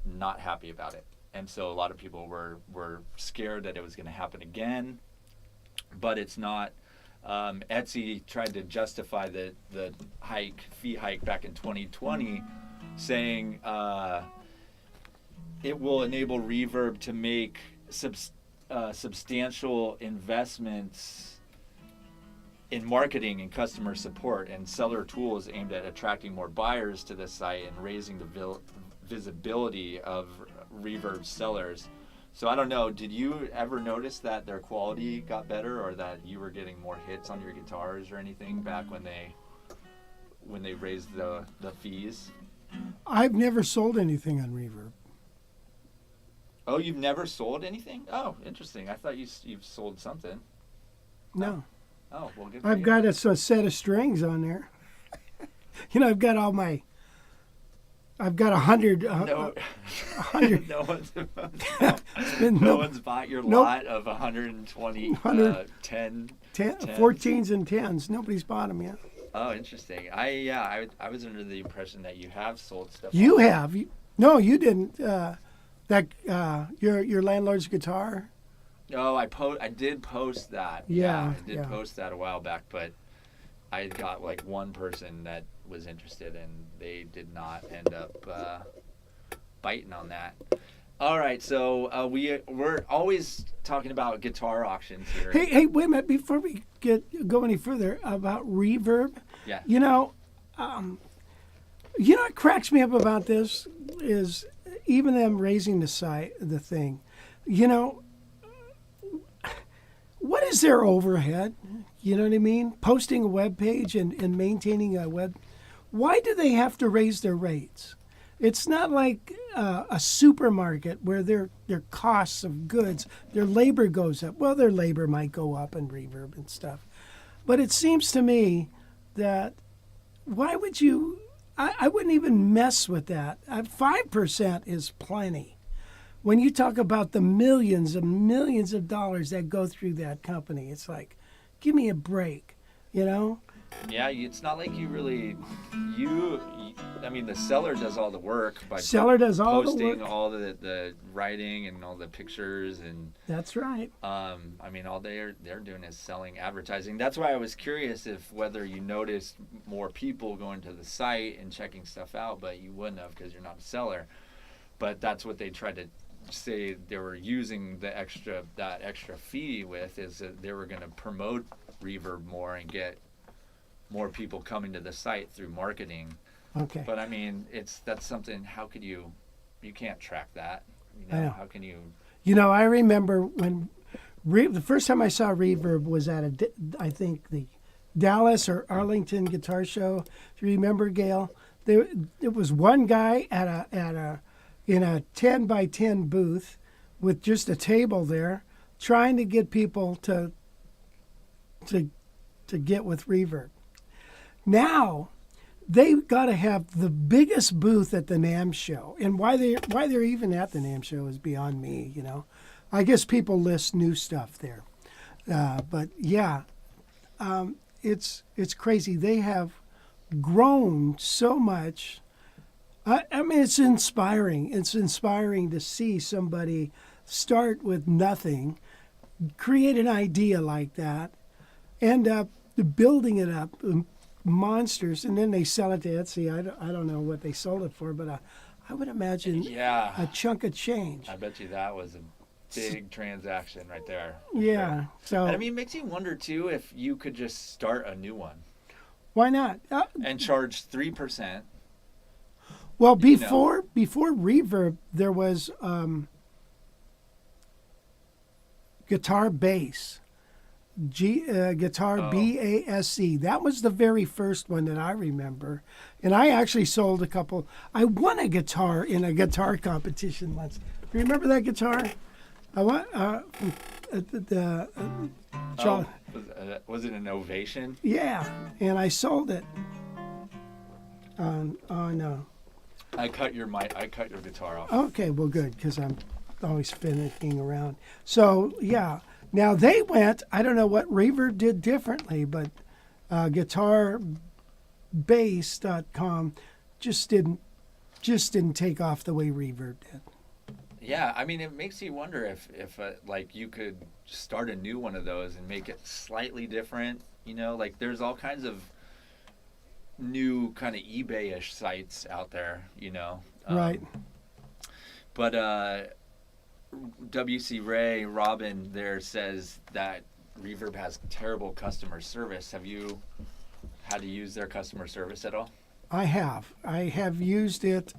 not happy about it. And so a lot of people were scared that it was going to happen again, but it's not. Etsy tried to justify the fee hike back in 2020, saying it will enable Reverb to make substantial investments in marketing and customer support and seller tools aimed at attracting more buyers to the site and raising the visibility of Reverb sellers. So I don't know, did you ever notice that their quality got better, or that you were getting more hits on your guitars or anything back when they raised the fees? I've never sold anything on Reverb. Oh, you've never sold anything? Oh, interesting. I thought you've sold something. No. Oh, well, good for I've you. got a set of strings on there. I've got all my. I've got 100. No, 100. no one's No. one's bought your Nope. lot of 120, 100. 10. 14s and 10s. Nobody's bought them yet. Oh, interesting. I was under the impression that you have sold stuff. You online. have. No, you didn't. Your landlord's guitar. Oh, I did post that. Yeah, I did yeah. post that a while back, but I got like one person that was interested, and they did not end up biting on that. All right, so we're always talking about guitar auctions here. Hey, wait a minute before we go any further about Reverb. Yeah. What cracks me up about this is even them raising the thing. What is their overhead? You know what I mean? Posting a web page and maintaining a web. Why do they have to raise their rates? It's not like a supermarket where their costs of goods, their labor goes up. Well, their labor might go up in Reverb and stuff. But it seems to me that why would you? I wouldn't even mess with that. 5% is plenty. When you talk about the millions and millions of dollars that go through that company, it's like, give me a break, Yeah, it's not like you really, I mean, the seller does all the work by Seller does all the posting work. all the writing and all the pictures, and That's right. I mean, all they're doing is selling advertising. That's why I was curious whether you noticed more people going to the site and checking stuff out, but you wouldn't have because you're not a seller. But that's what they tried to say they were using that extra fee with, is that they were going to promote Reverb more and get more people coming to the site through marketing. Okay. But I mean, that's something. How could you can't track that. I know. How can you? I remember when the first time I saw Reverb was at I think the Dallas or Arlington Guitar Show. Do you remember, Gail? It was one guy in a 10 by 10 booth with just a table there, trying to get people to get with Reverb. Now, they've got to have the biggest booth at the NAMM show, and why they're even at the NAMM show is beyond me. I guess people list new stuff there, but yeah, it's crazy. They have grown so much. I mean, it's inspiring. It's inspiring to see somebody start with nothing, create an idea like that, end up building it up, monsters, and then they sell it to Etsy. I don't know what they sold it for, but I would imagine a chunk of change. I bet you that was a big transaction right there. Yeah. Sure. So And I mean, it makes you wonder too if you could just start a new one why not? and charge 3%. Well, before Reverb, there was Guitar Bass. Guitar BASC. That was the very first one that I remember. And I actually sold a couple. I won a guitar in a guitar competition once. You remember that guitar? I won. Was it an Ovation? Yeah, and I sold it on I cut your guitar off. Okay, well, good, because I'm always finicking around. So, yeah, Now they went. I don't know what Reverb did differently, but GuitarBase.com just didn't take off the way Reverb did. Yeah, I mean, it makes you wonder if like you could start a new one of those and make it slightly different. You know, like there's all kinds of new kind of eBay-ish sites out there. You know, Right. But WC Ray Robin there says that Reverb has terrible customer service. Have you had to use their customer service at all? I have used it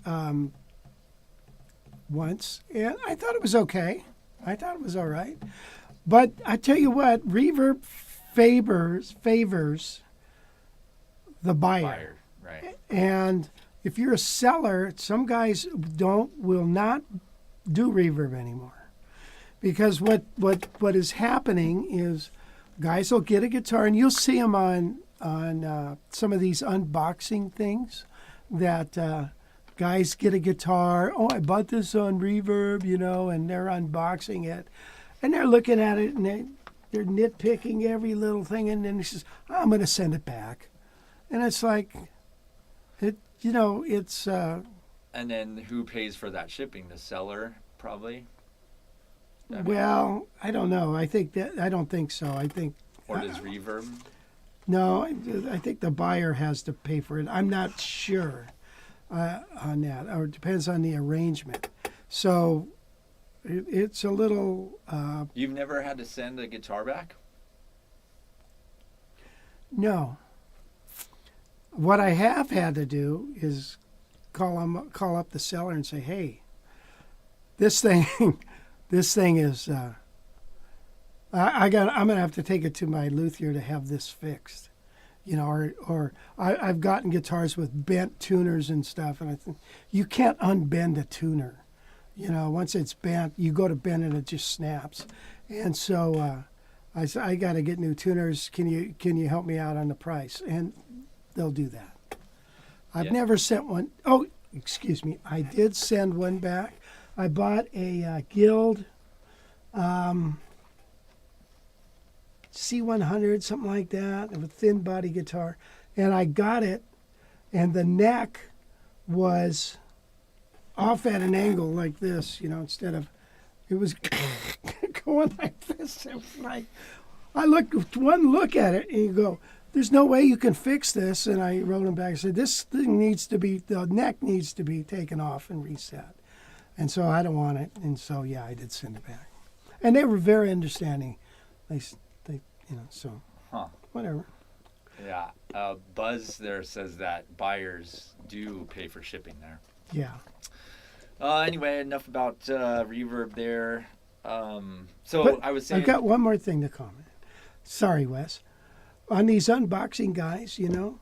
once, and I thought it was okay. I thought it was all right. But I tell you what, Reverb favors the buyer. Right. And if you're a seller, some guys will not do Reverb anymore, because what is happening is guys will get a guitar, and you'll see them on some of these unboxing things that guys get a guitar. Oh, I bought this on Reverb, you know, and they're unboxing it, and they're looking at it, and they're nitpicking every little thing, and then he says, I'm going to send it back. And it's like, it's... And then who pays for that shipping? The seller, probably? Well, I don't know. I don't think so. I think... Or does Reverb? No, I think the buyer has to pay for it. I'm not sure on that. Or it depends on the arrangement. So it's a little... You've never had to send a guitar back? No. What I have had to do is call up the seller and say, hey, this thing is... I'm gonna have to take it to my luthier to have this fixed, you know, or I've gotten guitars with bent tuners and stuff, and I think you can't unbend a tuner, you know. Once it's bent, you go to bend and it just snaps, and so I said, I got to get new tuners. Can you help me out on the price? And they'll do that. I've never sent one. Oh, excuse me, I did send one back. I bought a Guild. C100, something like that, of a thin body guitar, and I got it, and the neck was off at an angle like this, you know, instead of, it was going like this. It was like, I looked one look at it, and you go, there's no way you can fix this. And I wrote him back and said, this thing needs to be, the neck needs to be taken off and reset, and so I don't want it. And so yeah, I did send it back, and they were very understanding. They you know, so whatever. Yeah. Buzz there says that buyers do pay for shipping there. Yeah. Anyway, enough about Reverb there. But I was saying... I've got one more thing to comment. Sorry, Wes. On these unboxing guys, you know,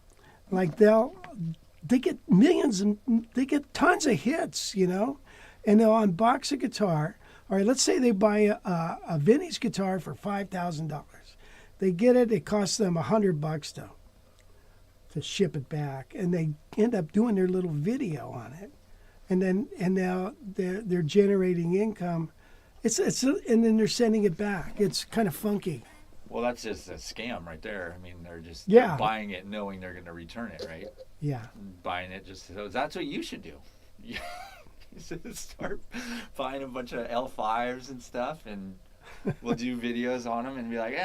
like they get millions and they get tons of hits, you know, and they'll unbox a guitar. All right, let's say they buy a vintage guitar for $5,000. They get it. It costs them $100 to ship it back, and they end up doing their little video on it, and now they're generating income. And then they're sending it back. It's kind of funky. Well, that's just a scam right there. I mean, they're just buying it knowing they're going to return it, right? Yeah. Buying it just so that's what you should do. You should start buying a bunch of L5s and stuff, and we'll do videos on them and be like,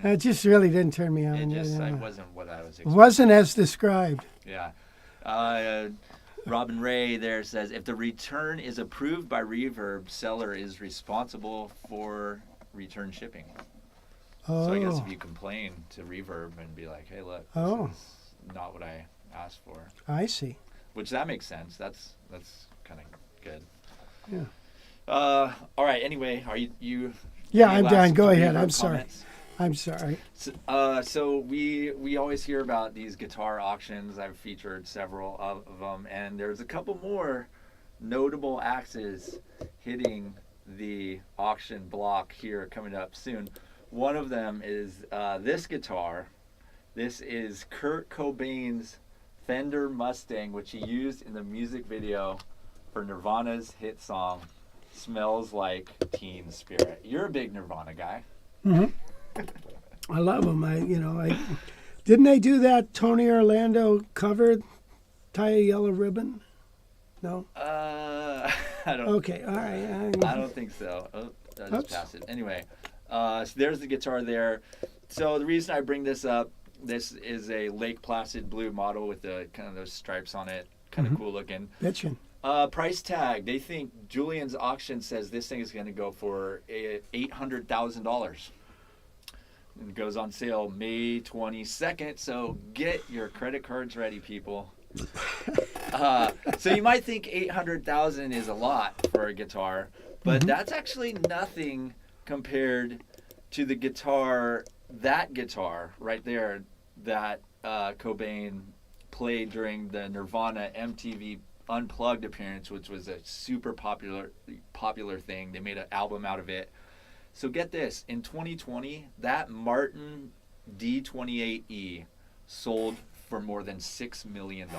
It just really didn't turn me on. It just wasn't what I was expecting. Wasn't as described. Yeah. Robin Ray there says, if the return is approved by Reverb, seller is responsible for return shipping. Oh. So I guess if you complain to Reverb and be like, hey, look, this is not what I asked for. I see. Which that makes sense. That's kind of good. Yeah. All right. Anyway, are you? Yeah, I'm done. Go ahead. I'm comments? sorry. I'm sorry. So we always hear about these guitar auctions. I've featured several of them, and there's a couple more notable axes hitting the auction block here coming up soon. One of them is this guitar. This is Kurt Cobain's Fender Mustang, which he used in the music video for Nirvana's hit song Smells Like Teen Spirit. You're a big Nirvana guy. Hmm. I love them. Didn't they do that Tony Orlando cover, Tie a Yellow Ribbon? No? I don't. Okay, all right. I don't think so. Oh, I just Oops. passed it. Anyway, so there's the guitar there. So the reason I bring this up, this is a Lake Placid blue model with the kind of those stripes on it. Kind of cool looking. Bitchin'. Price tag. They think Julian's auction says this thing is going to go for $800,000. And it goes on sale May 22nd. So get your credit cards ready, people. So you might think 800,000 is a lot for a guitar, but that's actually nothing compared to the guitar right there that Cobain played during the Nirvana MTV Unplugged appearance, which was a super popular thing. They made an album out of it. So get this, in 2020, that Martin D28E sold for more than $6 million.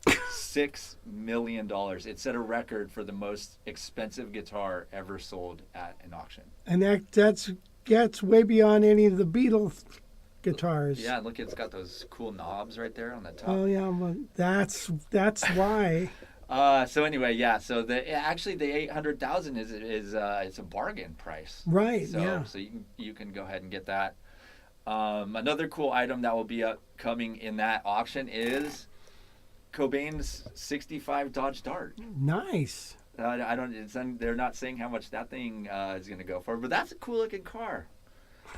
$6 million. It set a record for the most expensive guitar ever sold at an auction. And that's way beyond any of the Beatles guitars. Yeah, look, it's got those cool knobs right there on the top. Oh yeah, well, that's why. So anyway, yeah. So the 800,000 is it's a bargain price. Right. So Yeah. so you can go ahead and get that. Another cool item that will be upcoming in that auction is Cobain's '65 Dodge Dart. Nice. They're not saying how much that thing is going to go for, but that's a cool looking car.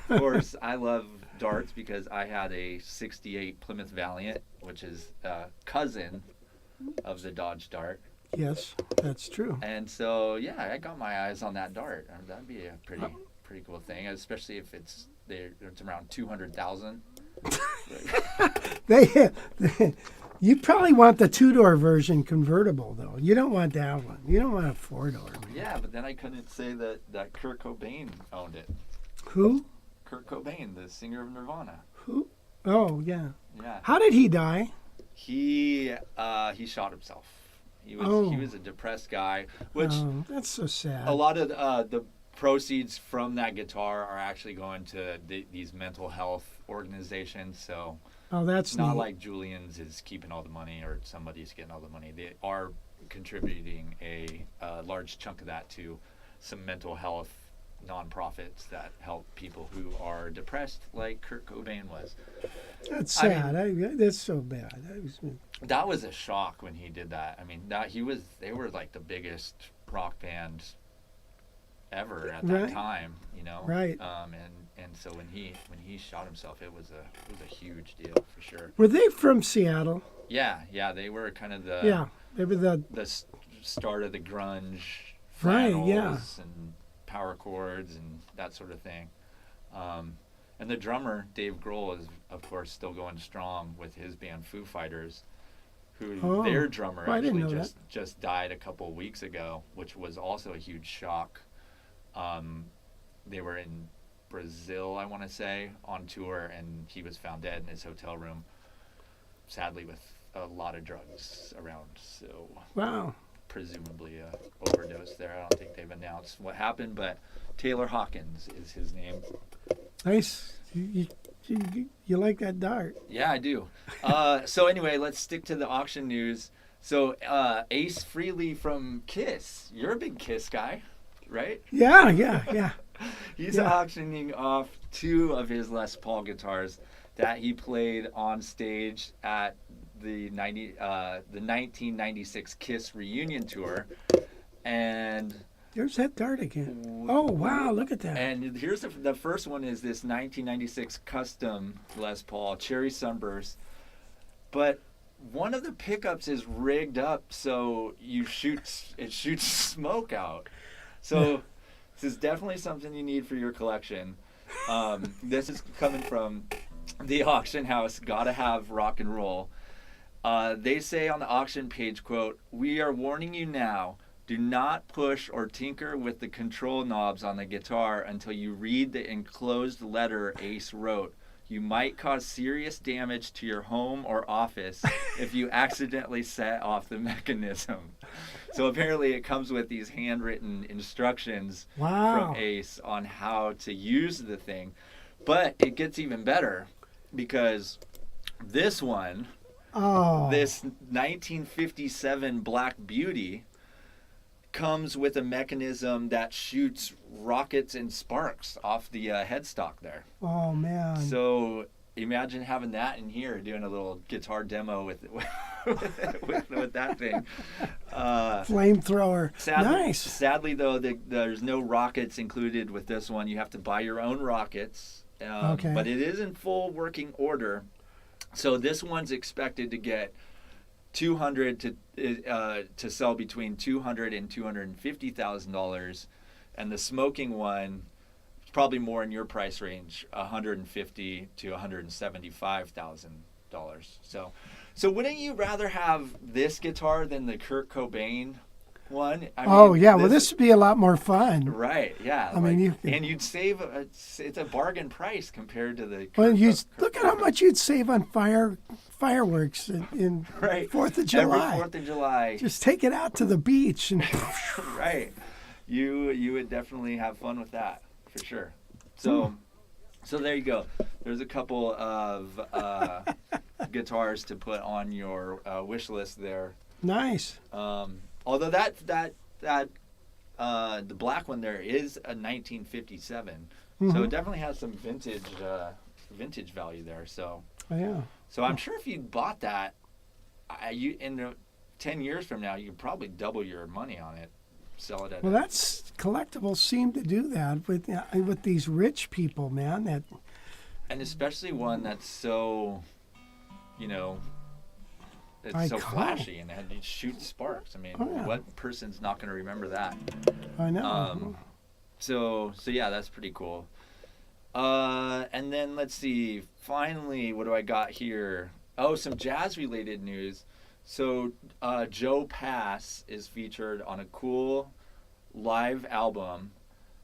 Of course, I love darts because I had a '68 Plymouth Valiant, which is a cousin of the Dodge Dart. Yes, that's true. And so, yeah, I got my eyes on that Dart. That'd be a pretty cool thing, especially if it's around 200,000. You probably want the two-door version convertible, though. You don't want that one. You don't want a four-door. Yeah, but then I couldn't say that Kurt Cobain owned it. Who? Kurt Cobain, the singer of Nirvana. Who? Oh, yeah. Yeah. How did he die? He shot himself. He was a depressed guy, which that's so sad. a lot of the proceeds from that guitar are actually going to these mental health organizations. So That's it's not neat. like Julian's is keeping all the money or somebody's getting all the money. They are contributing a large chunk of that to some mental health nonprofits that help people who are depressed, like Kurt Cobain was. That's sad. That's so bad. That was a shock when he did that. I mean, they were like the biggest rock band ever at that time, you know. Right. And so when he shot himself, it was a huge deal for sure. Were they from Seattle? Yeah, they were kind of the they were the start of the grunge Right, flannels yeah. and power chords and that sort of thing. And the drummer, Dave Grohl, is, of course, still going strong with his band Foo Fighters, who their drummer I didn't actually know just died a couple weeks ago, which was also a huge shock. They were in Brazil, I want to say, on tour, and he was found dead in his hotel room, sadly with a lot of drugs around. So wow. presumably a overdose there. I don't think they've announced what happened, but Taylor Hawkins is his name. Nice. You like that dart? Yeah, I do. So anyway, let's stick to the auction news. So Ace Frehley from Kiss. You're a big Kiss guy, right? Yeah. He's auctioning off 2 of his Les Paul guitars that he played on stage at the 1996 Kiss reunion tour. And there's that dart again. Oh, wow, look at that. And here's the first one is this 1996 custom Les Paul Cherry Sunburst. But one of the pickups is rigged up so it shoots smoke out. So this is definitely something you need for your collection. This is coming from the auction house, Gotta Have Rock and Roll. They say on the auction page, quote, "We are warning you now. Do not push or tinker with the control knobs on the guitar until you read the enclosed letter Ace wrote. You might cause serious damage to your home or office if you accidentally set off the mechanism. So apparently it comes with these handwritten instructions Wow. from Ace on how to use the thing. But it gets even better because this one, Oh. this 1957 Black Beauty, comes with a mechanism that shoots rockets and sparks off the headstock there. Oh man. So imagine having that in here, doing a little guitar demo with with that thing. Flamethrower. Nice. Sadly, though, there's no rockets included with this one. You have to buy your own rockets. Okay. But it is in full working order. So this one's expected to get 200 to sell between $200 and $250,000, and the smoking one is probably more in your price range, $150 to $175,000. So wouldn't you rather have this guitar than the Kurt Cobain one? I mean, Yeah. Well, this would be a lot more fun. Right, yeah. I mean, and you'd save. It's a bargain price compared to the. Well, look at how much you'd save on fireworks in Right. 4th of July. Every 4th of July. Just take it out to the beach and Right. You would definitely have fun with that for sure. So there you go. There's a couple of guitars to put on your wish list there. Nice. Although the black one there is a 1957, so it definitely has some vintage value there. So Yeah. I'm sure if you bought that, in 10 years from now, you could probably double your money on it, sell it at. Well, that's collectibles seem to do that with these rich people, man. And especially one that's so, it's so Iconic. flashy and it shoots sparks. I mean, Oh, yeah. what person's not going to remember that? I know. So yeah, that's pretty cool. And then let's see. Finally, what do I got here? Oh, some jazz-related news. So Joe Pass is featured on a cool live album,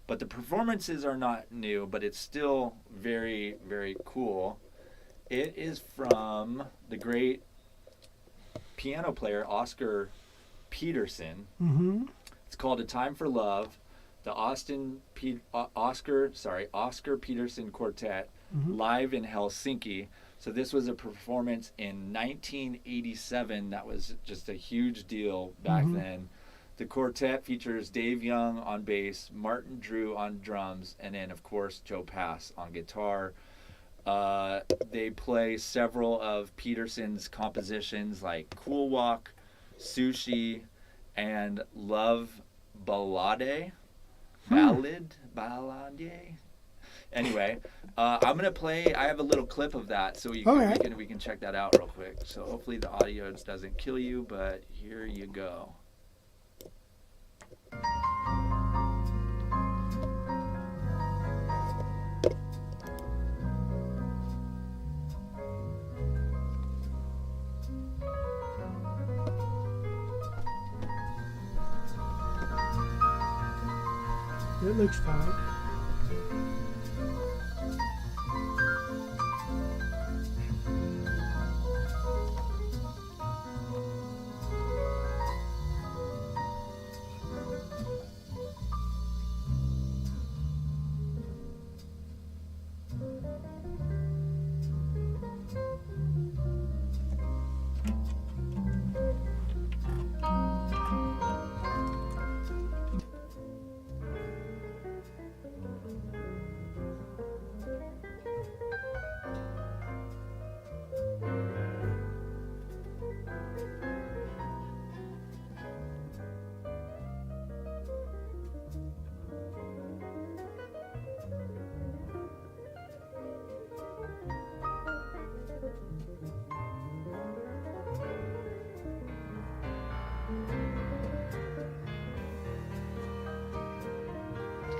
but the performances are not new, but it's still very, very cool. It is from the great piano player Oscar Peterson. Mm-hmm. It's called A Time for Love, the Oscar Peterson Quartet, live in Helsinki. So this was a performance in 1987 that was just a huge deal back then. The quartet features Dave Young on bass, Martin Drew on drums, and then, of course, Joe Pass on guitar. They play several of Peterson's compositions like Cool Walk, Sushi, and Love Ballade. Anyway, I'm gonna play. I have a little clip of that, so we can check that out real quick. So hopefully the audio doesn't kill you, but here you go. It looks fine.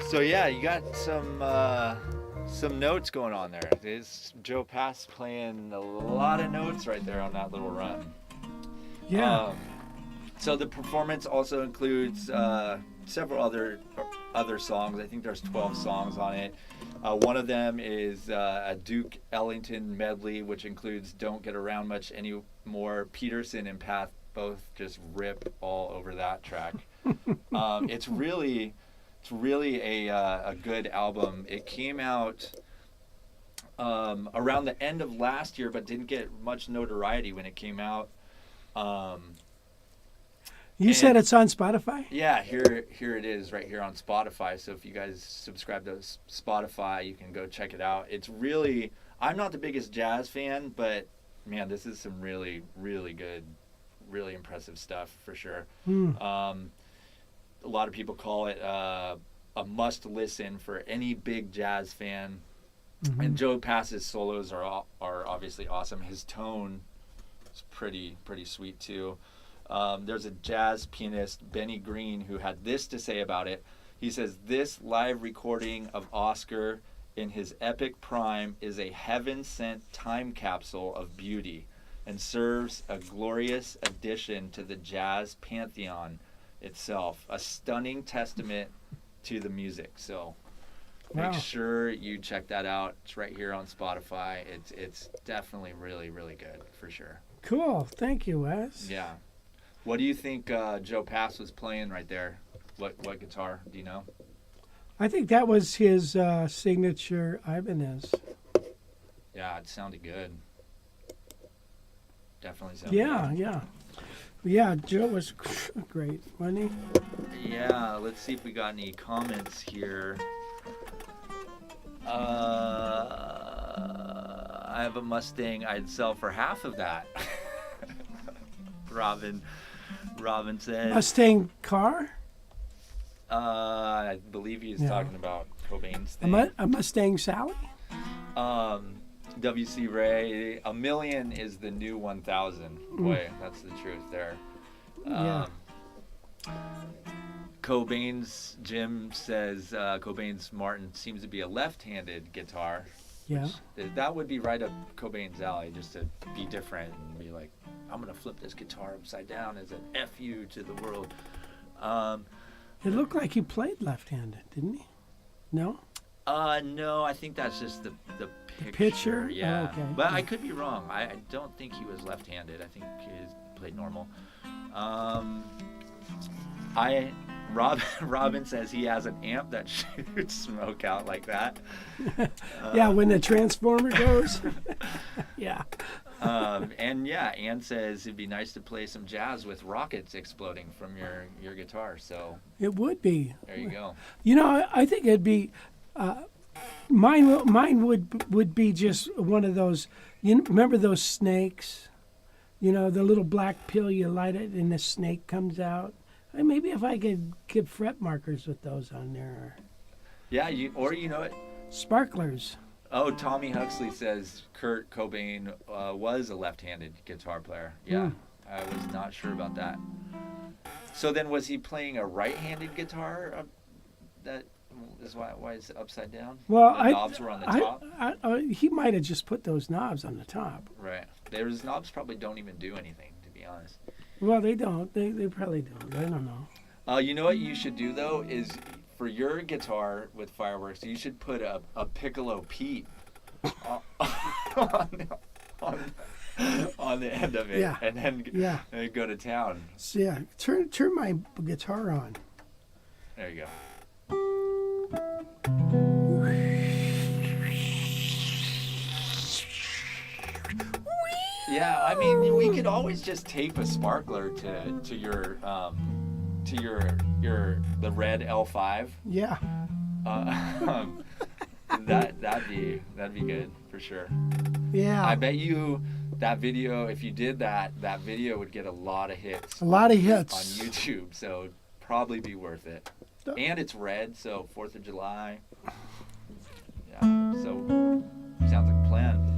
So yeah, you got some notes going on there. There's Joe Pass playing a lot of notes right there on that little run. Yeah. So the performance also includes several other songs. I think there's 12 songs on it. One of them is a Duke Ellington medley, which includes "Don't Get Around Much Anymore." Peterson and Path both just rip all over that track. It's really a good album. It came out around the end of last year, but didn't get much notoriety when it came out. You said it's on Spotify? Yeah, here it is right here on Spotify. So if you guys subscribe to Spotify, you can go check it out. It's really, I'm not the biggest jazz fan, but man, this is some really, really good, really impressive stuff for sure. A lot of people call it a must listen for any big jazz fan. And Joe Pass's solos are obviously awesome. His tone is pretty sweet too. There's a jazz pianist, Benny Green, who had this to say about it. He says, "This live recording of Oscar in his epic prime is a heaven-sent time capsule of beauty and serves a glorious addition to the jazz pantheon itself, a stunning testament to the music." So Wow. make sure you check that out. It's right here on Spotify. It's definitely really, really good for sure. Cool. Thank you, Wes. Yeah. What do you think Joe Pass was playing right there? What guitar? Do you know? I think that was his signature Ibanez. Yeah, it sounded good. Definitely sounded good. Yeah, Joe was great, wasn't he? Yeah, let's see if we got any comments here. I have a Mustang I'd sell for half of that. Robin said. Mustang car? I believe he's talking about Cobain's A, thing. a Mustang Sally? W.C. Ray, 1,000,000 is the new 1,000. Boy, that's the truth there. Yeah. Jim says Cobain's Martin seems to be a left-handed guitar. Yeah. That would be right up Cobain's alley, just to be different and be like, I'm going to flip this guitar upside down as an FU to the world. It looked like he played left-handed, didn't he? No? No, I think that's just the picture. Picture? Yeah. Oh, okay. But I could be wrong. I don't think he was left-handed. I think he played normal. Robin says he has an amp that shoots smoke out like that. Yeah, when the transformer goes. Yeah. Ann says it'd be nice to play some jazz with rockets exploding from your guitar. So It would be. there you go. You know, I think it'd be. Mine would be just one of those. Remember those snakes? You know, the little black pill, you light it and the snake comes out. Maybe if I could get fret markers with those on there. Yeah, you know what? Sparklers. Oh, Tommy Huxley says Kurt Cobain was a left-handed guitar player. Yeah, I was not sure about that. So then was he playing a right-handed guitar? That is why it's upside down? Well, the knobs were on the top? He might have just put those knobs on the top. Right. Those knobs probably don't even do anything, to be honest. Well, they don't. They probably don't. I don't know. You know what you should do, though, is for your guitar with fireworks, you should put a Piccolo Pete on the end of it, Yeah. and then go to town. So, yeah, turn my guitar on. There you go. Yeah, I mean, we could always just tape a sparkler to your the red L5. Yeah. That'd be good for sure. Yeah. I bet you that video, if you did that video would get a lot of hits. A lot of on hits. YouTube, so it'd probably be worth it. And it's red, so 4th of July. Yeah, so sounds like a plan.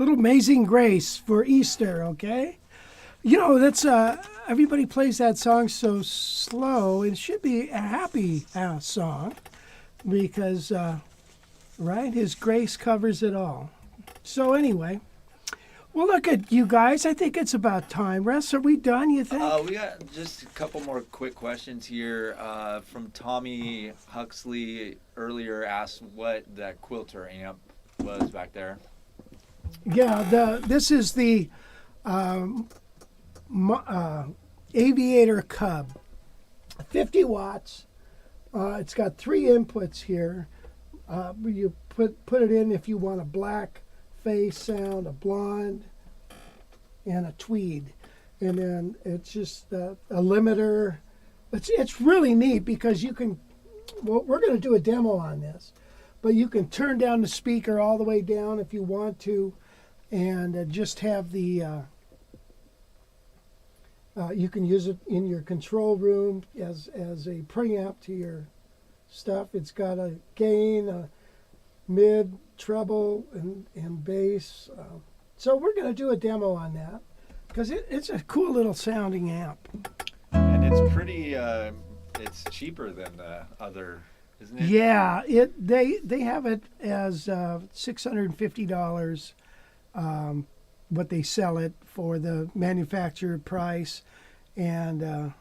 Little Amazing Grace for Easter, okay? You know, that's everybody plays that song so slow. It should be a happy song because, right, His grace covers it all. So anyway, well, look at you guys. I think it's about time. Russ, are we done, you think? We got just a couple more quick questions here from Tommy Huxley earlier asked what that quilter amp was back there. Yeah, this is the Aviator Cub, 50 watts. It's got 3 inputs here. You put it in if you want a black face sound, a blonde, and a tweed. And then it's just a limiter. It's really neat because you can, well, we're going to do a demo on this, but you can turn down the speaker all the way down if you want to, and just have the, you can use it in your control room as a preamp to your stuff. It's got a gain, a mid, treble, and bass. So we're going to do a demo on that because it's a cool little sounding amp. And it's pretty, it's cheaper than the other, isn't it? Yeah, they have it as $650, what they sell it for the manufacturer price, and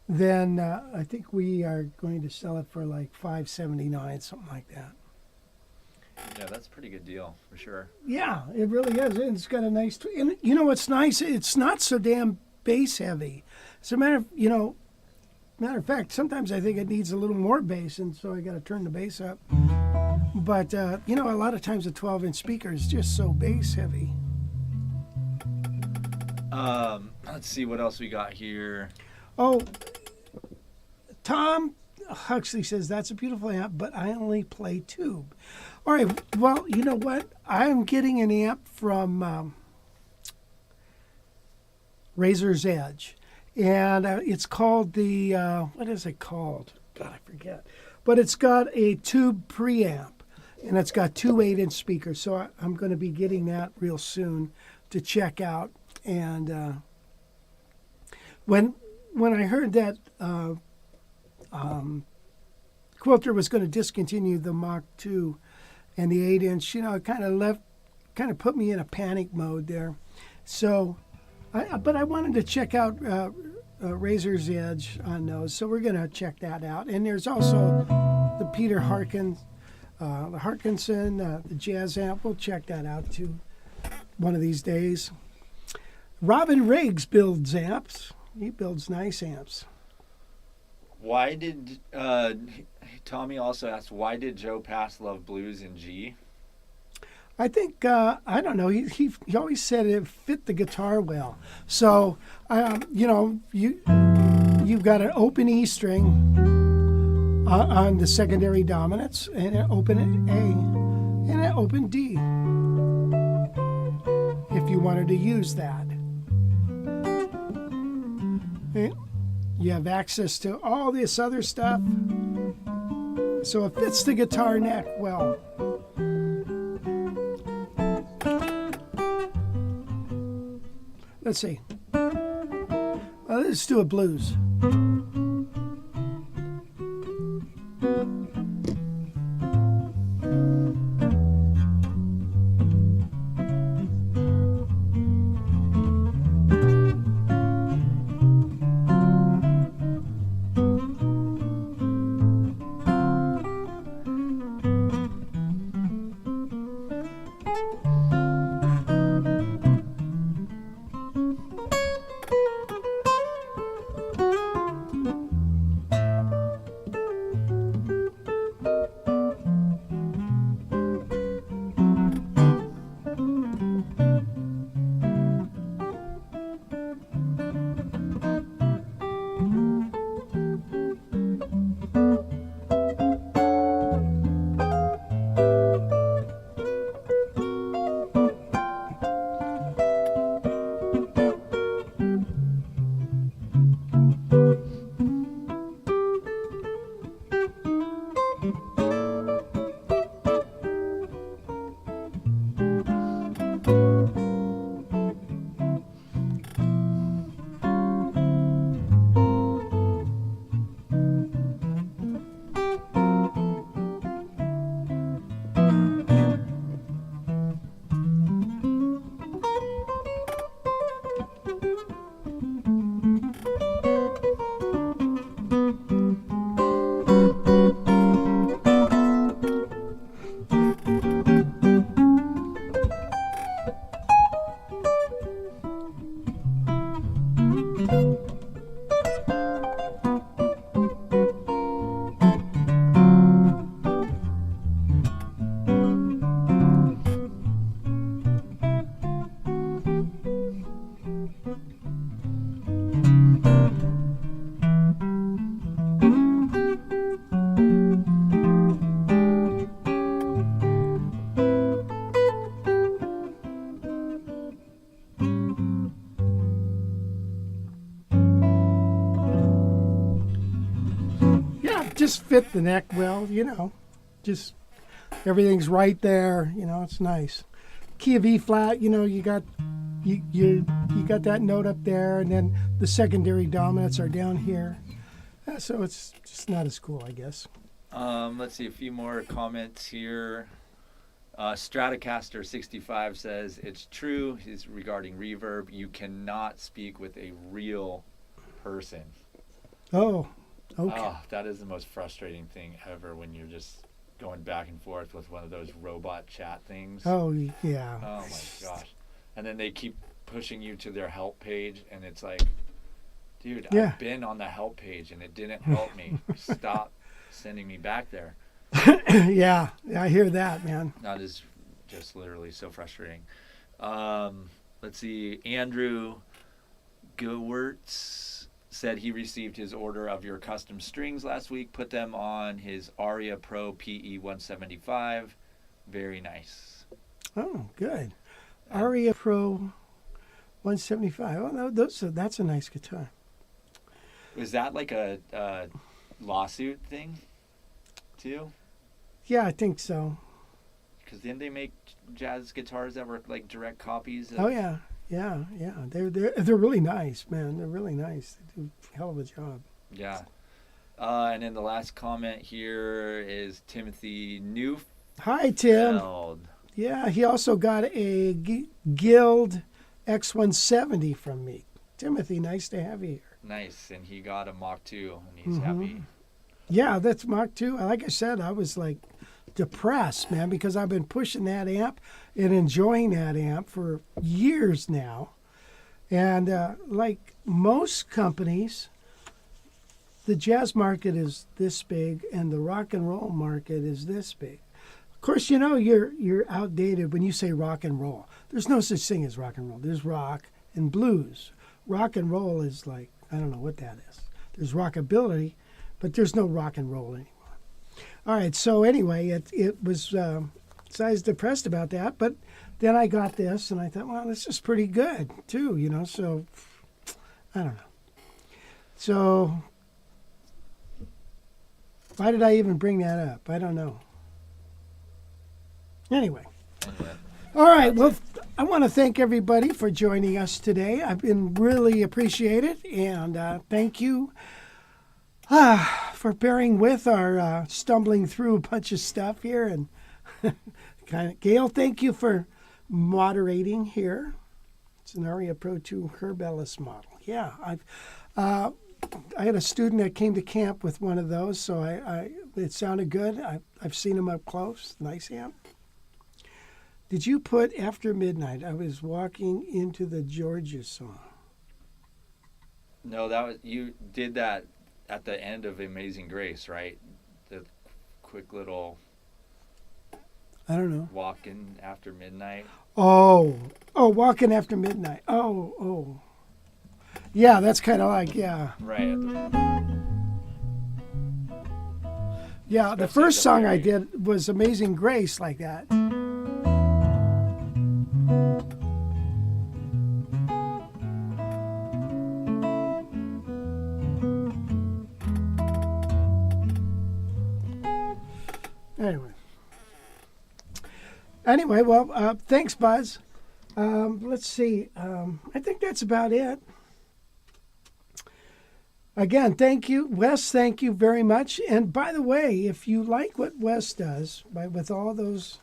then I think we are going to sell it for like $579, something like that. Yeah, that's a pretty good deal for sure. Yeah, it really is. And it's got a nice, and you know what's nice? It's not so damn bass heavy. As a matter of fact, sometimes I think it needs a little more bass, and so I got to turn the bass up. But you know, a lot of times a 12-inch speaker is just so bass heavy. Let's see what else we got here. Oh, Tom Huxley says that's a beautiful amp, but I only play tube. All right, well, you know what? I'm getting an amp from Razor's Edge, and it's called the, what is it called? God, I forget. But it's got a tube preamp, and it's got 2 8-inch speakers, so I'm going to be getting that real soon to check out. And when I heard that Quilter was going to discontinue the Mach 2 and the 8-inch, you know, it kind of put me in a panic mode there. So, but I wanted to check out Razor's Edge on those, so we're going to check that out. And there's also the Peter Harkinson, the jazz amp. We'll check that out too one of these days. Robin Riggs builds amps. He builds nice amps. Why did Tommy also asked why did Joe Pass love blues in G? I think I don't know. He always said it fit the guitar well. So you know, you've got an open E string on the secondary dominants, and an open A and an open D. If you wanted to use that, okay. You have access to all this other stuff, so it fits the guitar neck well. Let's see. Let's do a blues. just fit the neck well, you know. Just everything's right there, you know. It's nice. Key of E flat, you know, you got that note up there, and then the secondary dominants are down here. So it's just not as cool, I guess. Let's see a few more comments here. Stratocaster 65 says it's true. He's regarding reverb. You cannot speak with a real person. Oh, okay. Oh, that is the most frustrating thing ever when you're just going back and forth with one of those robot chat things. Oh, yeah. Oh my gosh. And then they keep pushing you to their help page, and it's like, dude, Yeah. I've been on the help page and it didn't help me. Stop sending me back there. Yeah, I hear that, man. That is just literally so frustrating. Let's see. Andrew Gewertz said he received his order of your custom strings last week, put them on his Aria Pro PE 175. Very nice. Oh, good. Aria Pro 175. Oh, no, that's a nice guitar. Was that like a lawsuit thing too? Yeah, I think so. Because didn't they make jazz guitars that were like direct copies? Oh, yeah. Yeah. They're really nice, man. They're really nice. They do a hell of a job. Yeah. And then the last comment here is Timothy Newfeld. Hi, Tim. Yeah, he also got a Guild X170 from me. Timothy, nice to have you here. Nice. And he got a Mach 2 and he's happy. Yeah, that's Mach 2. Like I said, I was like depressed, man, because I've been pushing that amp and enjoying that amp for years now. And like most companies, the jazz market is this big and the rock and roll market is this big. Of course, you know, you're outdated when you say rock and roll. There's no such thing as rock and roll. There's rock and blues. Rock and roll is like, I don't know what that is. There's rockabilly, but there's no rock and roll anymore. All right, so anyway, it was, so I was depressed about that, but then I got this, and I thought, well, this is pretty good, too, you know, so, I don't know. So, why did I even bring that up? I don't know. Anyway. All right, well, I want to thank everybody for joining us today. I've been really appreciated, and thank you for bearing with our stumbling through a bunch of stuff here. And Gail, thank you for moderating here. It's an Aria Pro 2 Herb Ellis model. Yeah, I had a student that came to camp with one of those, so it sounded good. I've seen him up close. Nice amp. Did you put After Midnight? I was walking into the Georgia song. No, that was, you did that at the end of Amazing Grace, right? The quick little I don't know. Walking After Midnight. Oh, Walking After Midnight. Oh. Yeah, that's kind of like, yeah. Right. Yeah, the first song I did was Amazing Grace like that. Anyway, well, thanks, Buzz. Let's see. I think that's about it. Again, thank you. Wes, thank you very much. And by the way, if you like what Wes does, with all those,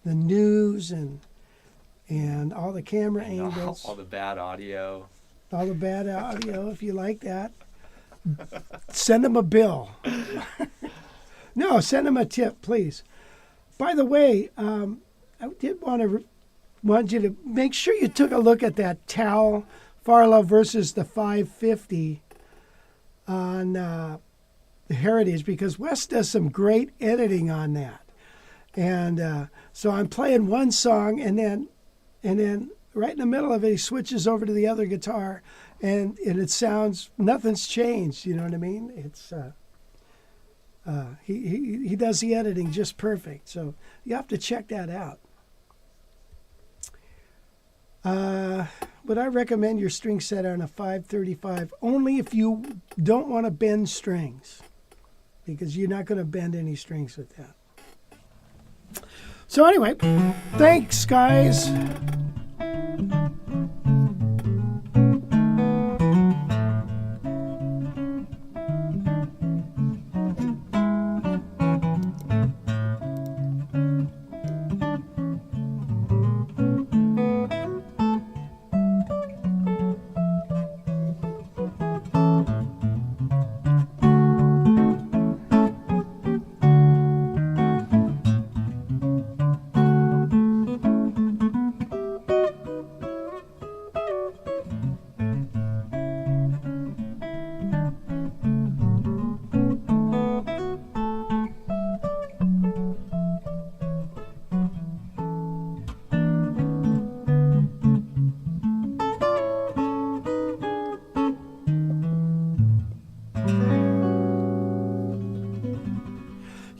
the news and all the camera angles. All the bad audio. All the bad audio, if you like that, send him a bill. No, send him a tip, please. By the way, I did want you to make sure you took a look at that Tal Farlow versus the 550 on the Heritage, because Wes does some great editing on that. And so I'm playing one song, and then right in the middle of it, he switches over to the other guitar, and it sounds, nothing's changed. You know what I mean? It's he does the editing just perfect. So you have to check that out. Would I recommend your string set on a 535 only if you don't want to bend strings? because you're not going to bend any strings with that. So anyway, thanks, guys.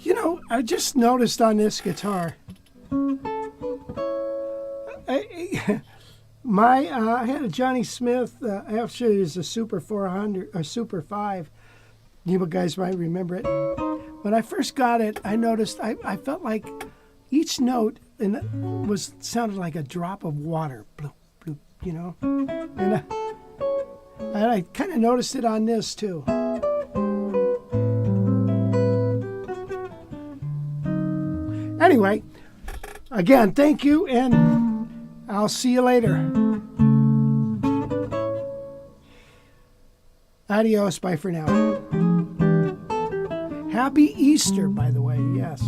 You know, I just noticed on this guitar, I had a Johnny Smith, actually it was a Super 400, or Super 5. You guys might remember it. When I first got it, I noticed, I felt like each note sounded like a drop of water, bloop, bloop, you know? And I kind of noticed it on this too. Anyway, again, thank you, and I'll see you later. Adios, bye for now. Happy Easter, by the way, yes.